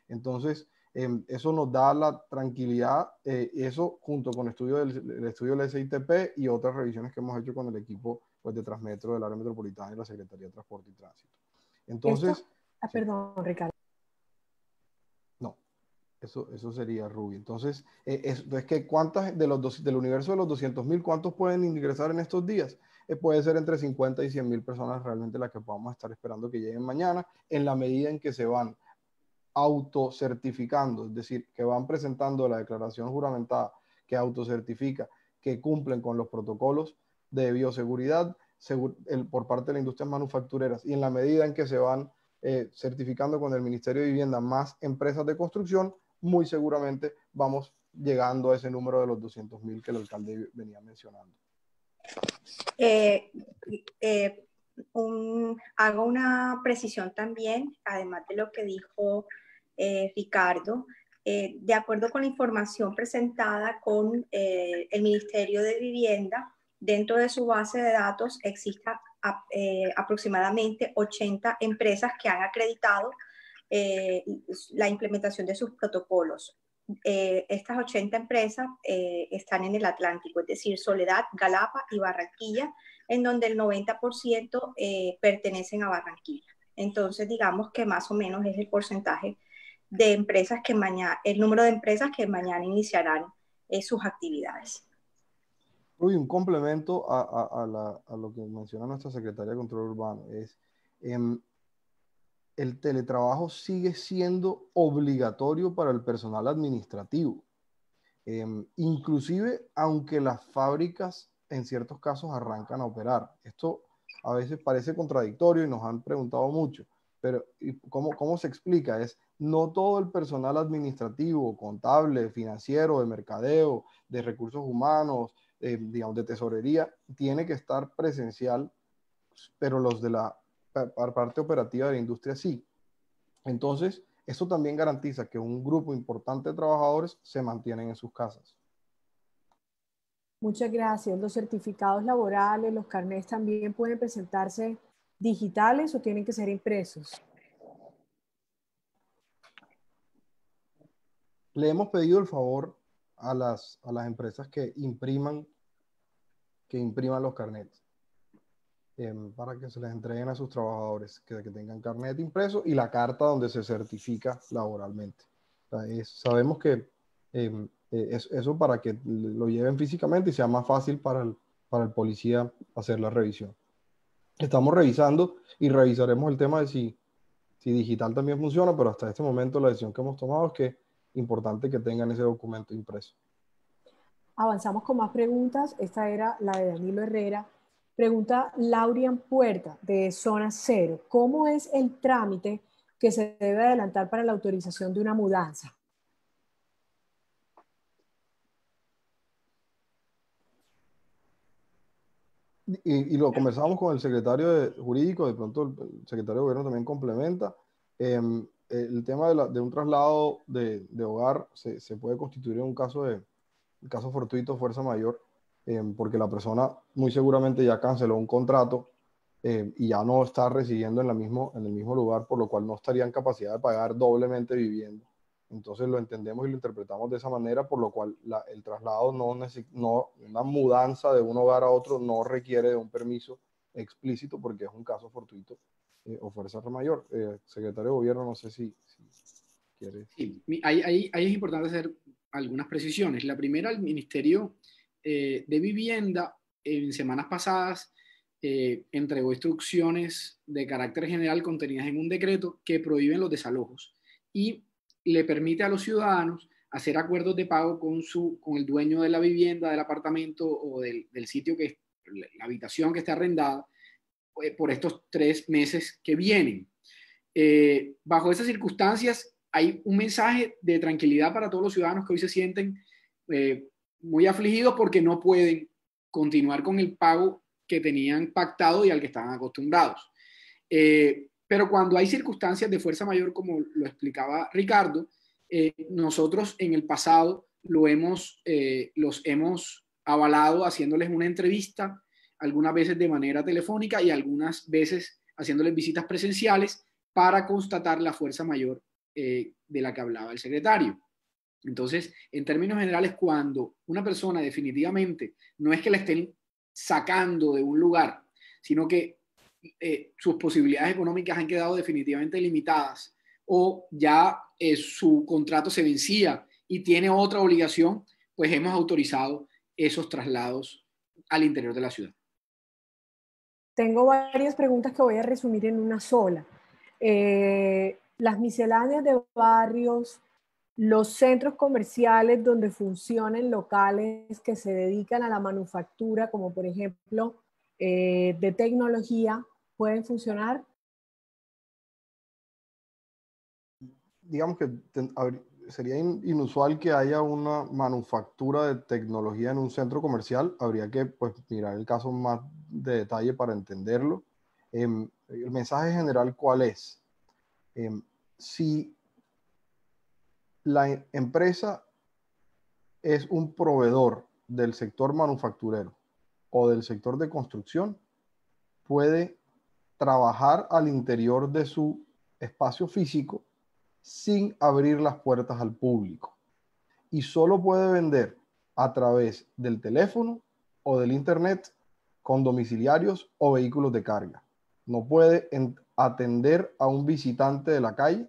Entonces, eso nos da la tranquilidad, eso junto con el estudio del SITP y otras revisiones que hemos hecho con el equipo pues, de Transmetro del área metropolitana y la Secretaría de Transporte y Tránsito. Entonces... Perdón, Ricardo. No, eso sería Ruby. Entonces, es que ¿cuántas del universo de los 200.000, cuántos pueden ingresar en estos días? Puede ser entre 50 y 100.000 personas realmente las que podamos estar esperando que lleguen mañana, en la medida en que se van autocertificando, es decir, que van presentando la declaración juramentada que autocertifica que cumplen con los protocolos de bioseguridad por parte de las industrias manufactureras, y en la medida en que se van certificando con el Ministerio de Vivienda más empresas de construcción, muy seguramente vamos llegando a ese número de los 200.000 que el alcalde venía mencionando. Hago una precisión también, además de lo que dijo Ricardo. De acuerdo con la información presentada con el Ministerio de Vivienda, dentro de su base de datos existen aproximadamente 80 empresas que han acreditado la implementación de sus protocolos. Estas 80 empresas están en el Atlántico, es decir, Soledad, Galapa y Barranquilla, en donde el 90% pertenecen a Barranquilla. Entonces, digamos que más o menos es el porcentaje de empresas que mañana, el número de empresas que mañana iniciarán sus actividades. Uy, un complemento a lo que menciona nuestra secretaria de Control Urbano es el teletrabajo sigue siendo obligatorio para el personal administrativo. Inclusive aunque las fábricas en ciertos casos arrancan a operar. Esto a veces parece contradictorio y nos han preguntado mucho, pero ¿cómo se explica? No todo el personal administrativo, contable, financiero, de mercadeo, de recursos humanos, digamos, de tesorería, tiene que estar presencial, pero los de la parte operativa de la industria sí. Entonces, eso también garantiza que un grupo importante de trabajadores se mantienen en sus casas. Muchas gracias. ¿Los certificados laborales, los carnets también pueden presentarse digitales o tienen que ser impresos? Le hemos pedido el favor a las empresas que impriman los carnets, para que se les entreguen a sus trabajadores, que tengan carnet impreso y la carta donde se certifica laboralmente. O sea, sabemos que eso para que lo lleven físicamente y sea más fácil para el policía hacer la revisión. Estamos revisando y revisaremos el tema de si digital también funciona, pero hasta este momento la decisión que hemos tomado es que es importante que tengan ese documento impreso. Avanzamos con más preguntas. Esta era la de Danilo Herrera. Pregunta Laurian Puerta, de Zona Cero. ¿Cómo es el trámite que se debe adelantar para la autorización de una mudanza? Y lo conversamos con el secretario jurídico, de pronto el secretario de gobierno también complementa. El tema de un traslado de hogar se puede constituir en un caso fortuito, fuerza mayor, porque la persona muy seguramente ya canceló un contrato y ya no está residiendo en el mismo lugar, por lo cual no estaría en capacidad de pagar doblemente vivienda. Entonces lo entendemos y lo interpretamos de esa manera, por lo cual el traslado una mudanza de un hogar a otro no requiere de un permiso explícito porque es un caso fortuito o fuerza mayor. Secretario de Gobierno, no sé si quiere. Sí, ahí es importante hacer algunas precisiones. La primera, el Ministerio de Vivienda en semanas pasadas entregó instrucciones de carácter general contenidas en un decreto que prohíben los desalojos y le permite a los ciudadanos hacer acuerdos de pago con el dueño de la vivienda, del apartamento o del sitio la habitación que está arrendada por estos 3 meses que vienen. Bajo esas circunstancias hay un mensaje de tranquilidad para todos los ciudadanos que hoy se sienten muy afligidos porque no pueden continuar con el pago que tenían pactado y al que estaban acostumbrados. Pero cuando hay circunstancias de fuerza mayor, como lo explicaba Ricardo, nosotros en el pasado los hemos avalado haciéndoles una entrevista, algunas veces de manera telefónica y algunas veces haciéndoles visitas presenciales para constatar la fuerza mayor de la que hablaba el secretario. Entonces, en términos generales, cuando una persona definitivamente no es que la estén sacando de un lugar, sino que sus posibilidades económicas han quedado definitivamente limitadas o ya su contrato se vencía y tiene otra obligación, pues hemos autorizado esos traslados al interior de la ciudad. Tengo varias preguntas que voy a resumir en una sola. Las misceláneas de barrios, los centros comerciales donde funcionen locales que se dedican a la manufactura, como por ejemplo de tecnología, ¿pueden funcionar? Digamos que sería inusual que haya una manufactura de tecnología en un centro comercial. Habría que mirar el caso más de detalle para entenderlo. El mensaje general, ¿cuál es? Si la empresa es un proveedor del sector manufacturero o del sector de construcción, puede trabajar al interior de su espacio físico sin abrir las puertas al público y solo puede vender a través del teléfono o del internet con domiciliarios o vehículos de carga. No puede atender a un visitante de la calle.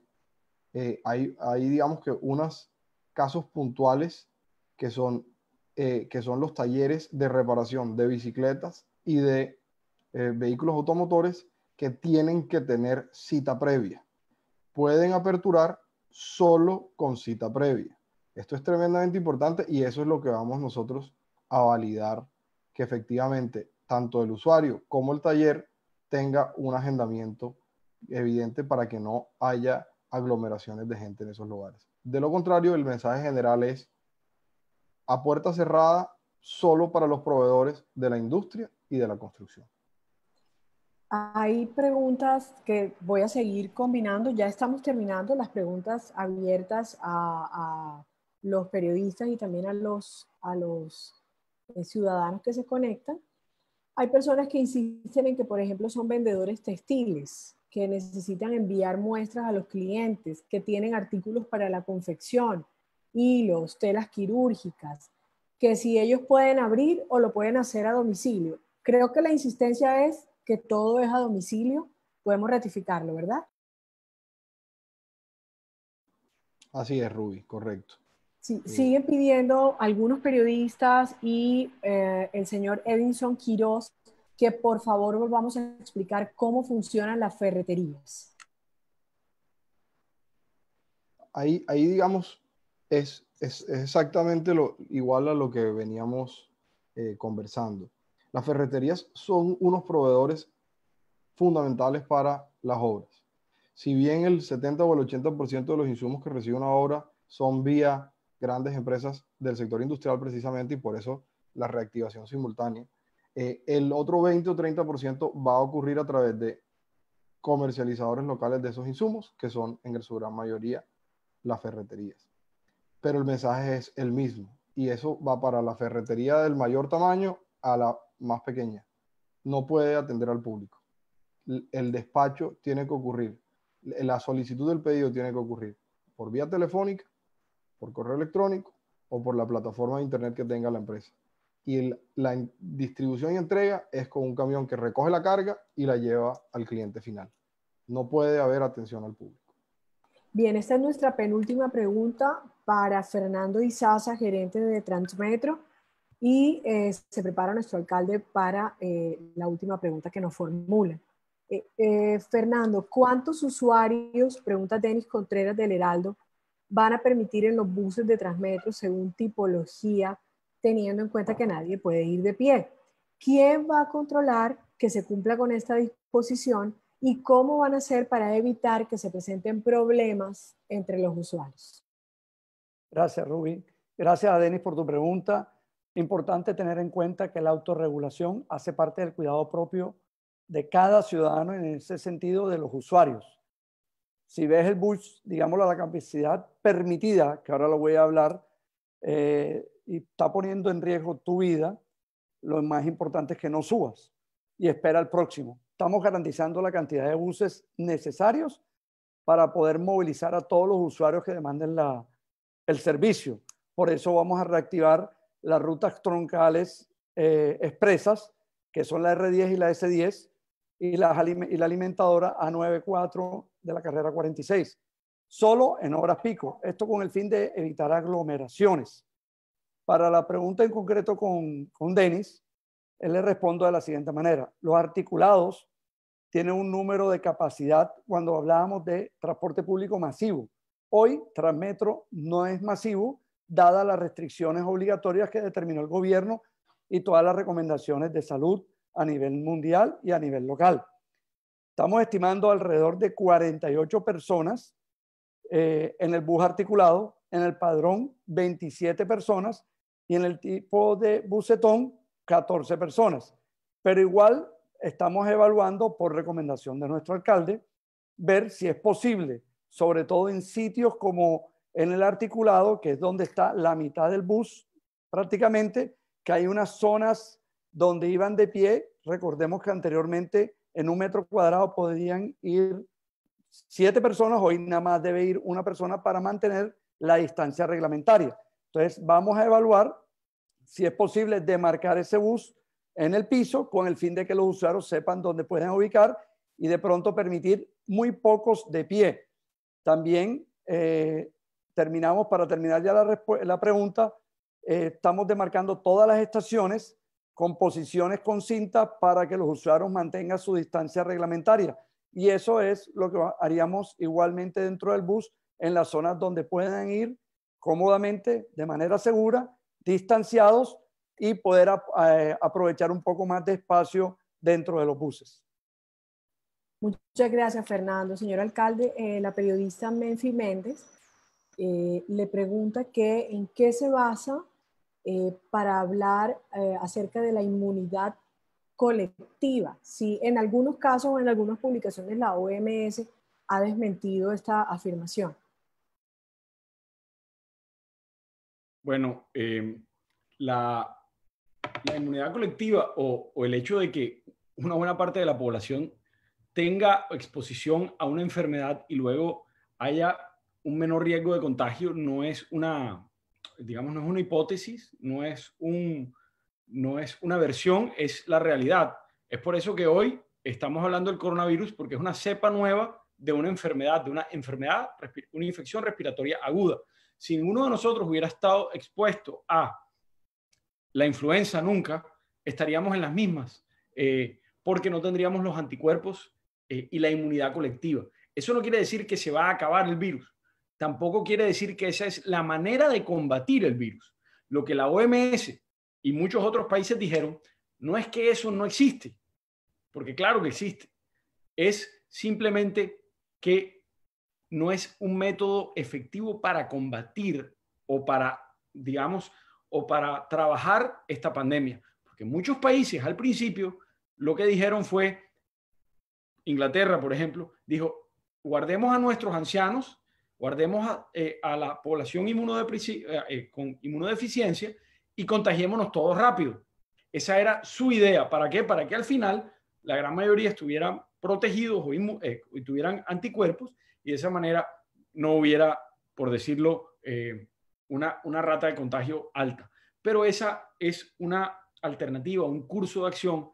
Hay digamos que unos casos puntuales que son los talleres de reparación de bicicletas y de vehículos automotores que tienen que tener cita previa. Pueden aperturar solo con cita previa. Esto es tremendamente importante y eso es lo que vamos nosotros a validar, que efectivamente tanto el usuario como el taller tenga un agendamiento evidente para que no haya aglomeraciones de gente en esos lugares. De lo contrario, el mensaje general es a puerta cerrada solo para los proveedores de la industria y de la construcción. Hay preguntas que voy a seguir combinando. Ya estamos terminando las preguntas abiertas a los periodistas y también a los ciudadanos que se conectan. Hay personas que insisten en que, por ejemplo, son vendedores textiles, que necesitan enviar muestras a los clientes, que tienen artículos para la confección hilos, telas quirúrgicas, que si ellos pueden abrir o lo pueden hacer a domicilio. Creo que la insistencia es que todo es a domicilio. Podemos ratificarlo, ¿verdad? Así es, Ruby, correcto. Sí, siguen pidiendo algunos periodistas y el señor Edinson Quiroz que por favor volvamos a explicar cómo funcionan las ferreterías. Ahí digamos, es exactamente igual a lo que veníamos conversando. Las ferreterías son unos proveedores fundamentales para las obras. Si bien el 70 o el 80% de los insumos que recibe una obra son vía grandes empresas del sector industrial precisamente, y por eso la reactivación simultánea, el otro 20 o 30% va a ocurrir a través de comercializadores locales de esos insumos, que son en su gran mayoría las ferreterías. Pero el mensaje es el mismo, y eso va para la ferretería del mayor tamaño a la más pequeña. No puede atender al público. El despacho tiene que ocurrir, la solicitud del pedido tiene que ocurrir por vía telefónica, por correo electrónico o por la plataforma de internet que tenga la empresa. Y la distribución y entrega es con un camión que recoge la carga y la lleva al cliente final. No puede haber atención al público. Bien, esta es nuestra penúltima pregunta para Fernando Izaza, gerente de Transmetro, y se prepara nuestro alcalde para la última pregunta que nos formula. Fernando, ¿cuántos usuarios, pregunta Denis Contreras del Heraldo, van a permitir en los buses de Transmetro según tipología, teniendo en cuenta que nadie puede ir de pie? ¿Quién va a controlar que se cumpla con esta disposición y cómo van a hacer para evitar que se presenten problemas entre los usuarios? Gracias, Rubí. Gracias a Denis por tu pregunta. Importante tener en cuenta que la autorregulación hace parte del cuidado propio de cada ciudadano, en ese sentido de los usuarios. Si ves el bus, digámoslo, a la capacidad permitida, que ahora lo voy a hablar, y está poniendo en riesgo tu vida, lo más importante es que no subas y espera al próximo. Estamos garantizando la cantidad de buses necesarios para poder movilizar a todos los usuarios que demanden el servicio. Por eso vamos a reactivar las rutas troncales expresas, que son la R10 y la S10, y la alimentadora A94 de la carrera 46, solo en horas pico. Esto con el fin de evitar aglomeraciones. Para la pregunta en concreto con Denis, él le respondo de la siguiente manera. Los articulados tienen un número de capacidad cuando hablábamos de transporte público masivo. Hoy Transmetro no es masivo, dadas las restricciones obligatorias que determinó el gobierno y todas las recomendaciones de salud a nivel mundial y a nivel local. Estamos estimando alrededor de 48 personas en el bus articulado, en el padrón 27 personas y en el tipo de busetón 14 personas. Pero igual estamos evaluando, por recomendación de nuestro alcalde, ver si es posible, sobre todo en sitios como en el articulado, que es donde está la mitad del bus prácticamente, que hay unas zonas donde iban de pie. Recordemos que anteriormente en 1 metro cuadrado podían ir 7 personas, hoy nada más debe ir 1 persona para mantener la distancia reglamentaria. Entonces vamos a evaluar si es posible demarcar ese bus en el piso con el fin de que los usuarios sepan dónde pueden ubicar y de pronto permitir muy pocos de pie. También para terminar ya la pregunta, estamos demarcando todas las estaciones con posiciones con cinta para que los usuarios mantengan su distancia reglamentaria. Y eso es lo que haríamos igualmente dentro del bus en las zonas donde puedan ir cómodamente, de manera segura, distanciados y poder aprovechar un poco más de espacio dentro de los buses. Muchas gracias, Fernando. Señor alcalde, la periodista Menfi Méndez le pregunta en qué se basa para hablar acerca de la inmunidad colectiva. Si en algunos casos o en algunas publicaciones la OMS ha desmentido esta afirmación. Bueno, la inmunidad colectiva o el hecho de que una buena parte de la población tenga exposición a una enfermedad y luego haya un menor riesgo de contagio no es una digamos, no es una hipótesis, no es una versión, es la realidad. Es por eso que hoy estamos hablando del coronavirus, porque es una cepa nueva de una enfermedad, una infección respiratoria aguda. Si ninguno de nosotros hubiera estado expuesto a la influenza nunca, estaríamos en las mismas, porque no tendríamos los anticuerpos y la inmunidad colectiva. Eso no quiere decir que se va a acabar el virus. Tampoco quiere decir que esa es la manera de combatir el virus. Lo que la OMS y muchos otros países dijeron no es que eso no existe, porque claro que existe. Es simplemente que no es un método efectivo para combatir o para, digamos, o para trabajar esta pandemia. Porque muchos países al principio lo que dijeron fue, Inglaterra, por ejemplo, dijo, guardemos a nuestros ancianos, guardemos a la población con inmunodeficiencia y contagiémonos todos rápido. Esa era su idea. ¿Para qué? Para que al final la gran mayoría estuvieran protegidos o tuvieran anticuerpos y de esa manera no hubiera, por decirlo, una rata de contagio alta. Pero esa es una alternativa, un curso de acción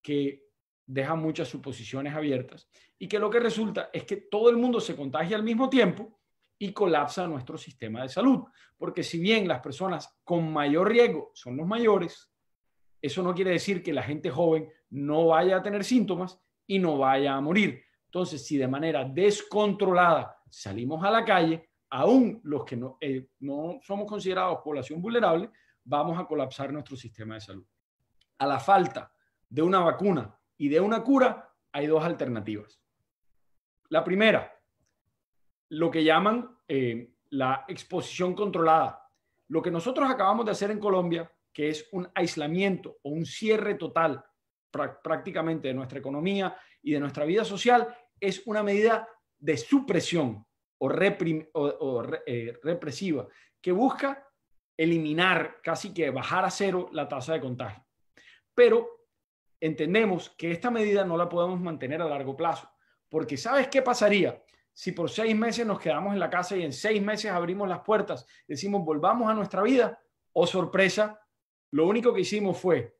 que deja muchas suposiciones abiertas y que lo que resulta es que todo el mundo se contagia al mismo tiempo y colapsa nuestro sistema de salud. Porque si bien las personas con mayor riesgo son los mayores, eso no quiere decir que la gente joven no vaya a tener síntomas y no vaya a morir. Entonces, si de manera descontrolada salimos a la calle, aún los que no somos considerados población vulnerable, vamos a colapsar nuestro sistema de salud. A la falta de una vacuna y de una cura, hay dos alternativas. La primera, lo que llaman la exposición controlada. Lo que nosotros acabamos de hacer en Colombia, que es un aislamiento o un cierre total prácticamente de nuestra economía y de nuestra vida social, es una medida de supresión o represiva que busca eliminar, casi que bajar a cero la tasa de contagio. Pero entendemos que esta medida no la podemos mantener a largo plazo, porque ¿sabes qué pasaría si por 6 meses nos quedamos en la casa y en 6 meses abrimos las puertas, decimos volvamos a nuestra vida? Oh, sorpresa, lo único que hicimos fue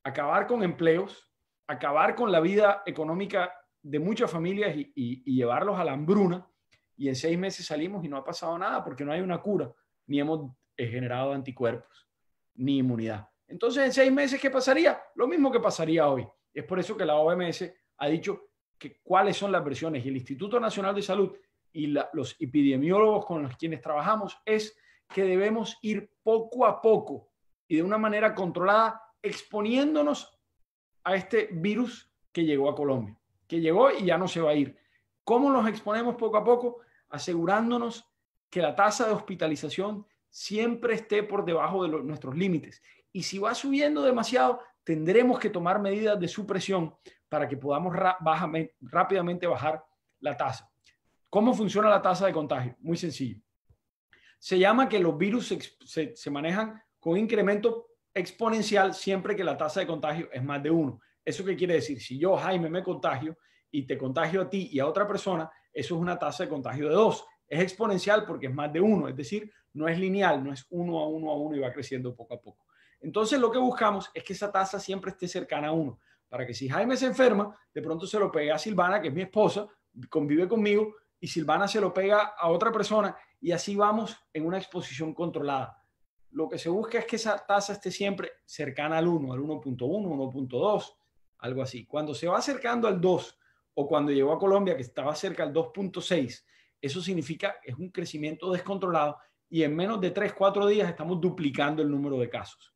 acabar con empleos, acabar con la vida económica de muchas familias y llevarlos a la hambruna, y en 6 meses salimos y no ha pasado nada porque no hay una cura, ni hemos generado anticuerpos, ni inmunidad. Entonces, en 6 meses, ¿qué pasaría? Lo mismo que pasaría hoy. Es por eso que la OMS ha dicho que cuáles son las versiones, y el Instituto Nacional de Salud y los epidemiólogos con los quienes trabajamos es que debemos ir poco a poco y de una manera controlada exponiéndonos a este virus que llegó a Colombia, que llegó y ya no se va a ir. ¿Cómo nos exponemos poco a poco? Asegurándonos que la tasa de hospitalización siempre esté por debajo de nuestros límites. Y si va subiendo demasiado, tendremos que tomar medidas de supresión para que podamos rápidamente bajar la tasa. ¿Cómo funciona la tasa de contagio? Muy sencillo. Se llama que los virus se manejan con incremento exponencial siempre que la tasa de contagio es más de 1. ¿Eso qué quiere decir? Si yo, Jaime, me contagio y te contagio a ti y a otra persona, eso es una tasa de contagio de 2. Es exponencial porque es más de 1, es decir, no es lineal, no es 1 a 1 a 1 y va creciendo poco a poco. Entonces lo que buscamos es que esa tasa siempre esté cercana a 1, para que si Jaime se enferma, de pronto se lo pegue a Silvana, que es mi esposa, convive conmigo, y Silvana se lo pega a otra persona, y así vamos en una exposición controlada. Lo que se busca es que esa tasa esté siempre cercana al 1, al 1.1, 1.2, algo así. Cuando se va acercando al 2, o cuando llegó a Colombia, que estaba cerca al 2.6, eso significa que es un crecimiento descontrolado, y en menos de 3-4 días estamos duplicando el número de casos.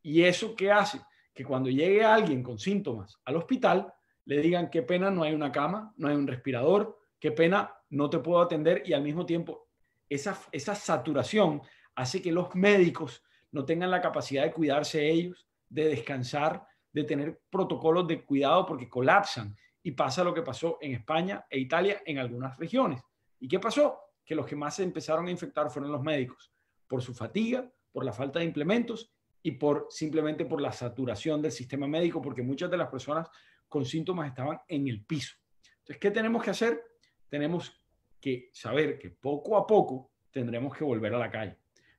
¿Y eso qué hace? Que cuando llegue alguien con síntomas al hospital, le digan qué pena no hay una cama, no hay un respirador, qué pena no te puedo atender, y al mismo tiempo esa saturación hace que los médicos no tengan la capacidad de cuidarse ellos, de descansar, de tener protocolos de cuidado porque colapsan, y pasa lo que pasó en España e Italia en algunas regiones. ¿Y qué pasó? Que los que más se empezaron a infectar fueron los médicos, por su fatiga, por la falta de implementos y simplemente por la saturación del sistema médico, porque muchas de las personas con síntomas estaban en el piso. Entonces, ¿qué tenemos que hacer? Tenemos que saber que poco a poco tendremos que volver a la calle.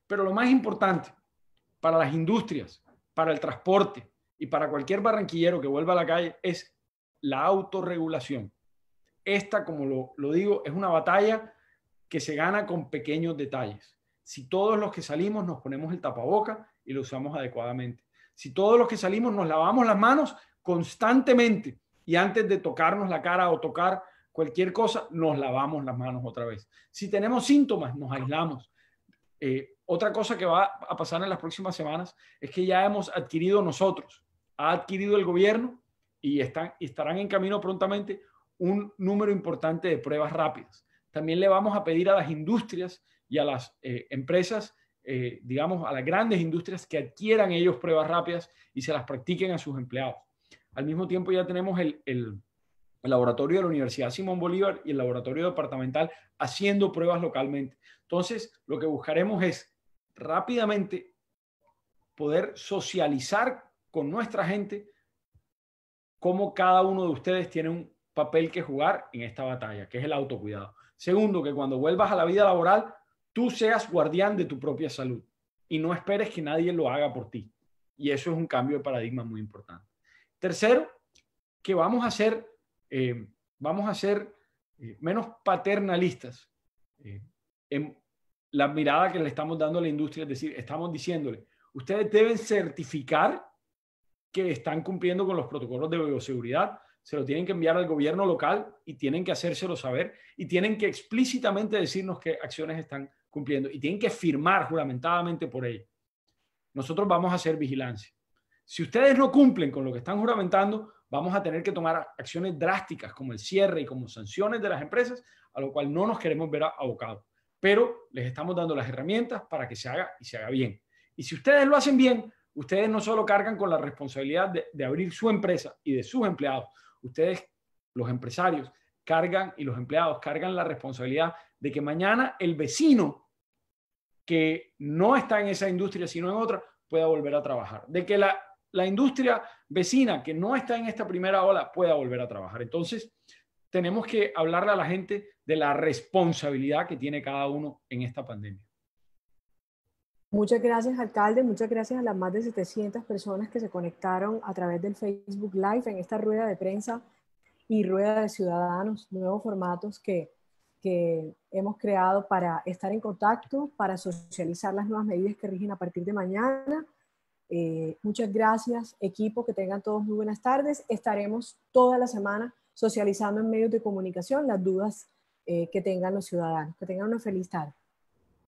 Pero lo más importante para las industrias, para el transporte y para cualquier barranquillero que vuelva a la calle es la autorregulación. Esta, como lo digo, es una batalla que se gana con pequeños detalles. Si todos los que salimos nos ponemos el tapaboca y lo usamos adecuadamente. Si todos los que salimos nos lavamos las manos constantemente y antes de tocarnos la cara o tocar cualquier cosa, nos lavamos las manos otra vez. Si tenemos síntomas, nos aislamos. Otra cosa que va a pasar en las próximas semanas es que ya hemos adquirido nosotros, ha adquirido el gobierno y estarán en camino prontamente un número importante de pruebas rápidas. También le vamos a pedir a las industrias y a las empresas, digamos, a las grandes industrias que adquieran ellos pruebas rápidas y se las practiquen a sus empleados. Al mismo tiempo ya tenemos el laboratorio de la Universidad Simón Bolívar y el laboratorio departamental haciendo pruebas localmente. Entonces, lo que buscaremos es rápidamente poder socializar con nuestra gente cómo cada uno de ustedes tiene un papel que jugar en esta batalla, que es el autocuidado. Segundo, que cuando vuelvas a la vida laboral, tú seas guardián de tu propia salud y no esperes que nadie lo haga por ti. Y eso es un cambio de paradigma muy importante. Tercero, que vamos a ser menos paternalistas en la mirada que le estamos dando a la industria. Es decir, estamos diciéndole, ustedes deben certificar que están cumpliendo con los protocolos de bioseguridad, se lo tienen que enviar al gobierno local y tienen que hacérselo saber y tienen que explícitamente decirnos qué acciones están cumpliendo y tienen que firmar juramentadamente por ello. Nosotros vamos a hacer vigilancia. Si ustedes no cumplen con lo que están juramentando, vamos a tener que tomar acciones drásticas como el cierre y como sanciones de las empresas, a lo cual no nos queremos ver abocados. Pero les estamos dando las herramientas para que se haga y se haga bien. Y si ustedes lo hacen bien, ustedes no solo cargan con la responsabilidad de abrir su empresa y de sus empleados, ustedes, los empresarios, cargan y los empleados cargan la responsabilidad de que mañana el vecino que no está en esa industria sino en otra pueda volver a trabajar. De que la industria vecina que no está en esta primera ola pueda volver a trabajar. Entonces, tenemos que hablarle a la gente de la responsabilidad que tiene cada uno en esta pandemia. Muchas gracias, alcalde. Muchas gracias a las más de 700 personas que se conectaron a través del Facebook Live en esta rueda de prensa y rueda de ciudadanos, nuevos formatos que hemos creado para estar en contacto, para socializar las nuevas medidas que rigen a partir de mañana. Muchas gracias, equipo, que tengan todos muy buenas tardes. Estaremos toda la semana socializando en medios de comunicación las dudas que tengan los ciudadanos. Que tengan una feliz tarde.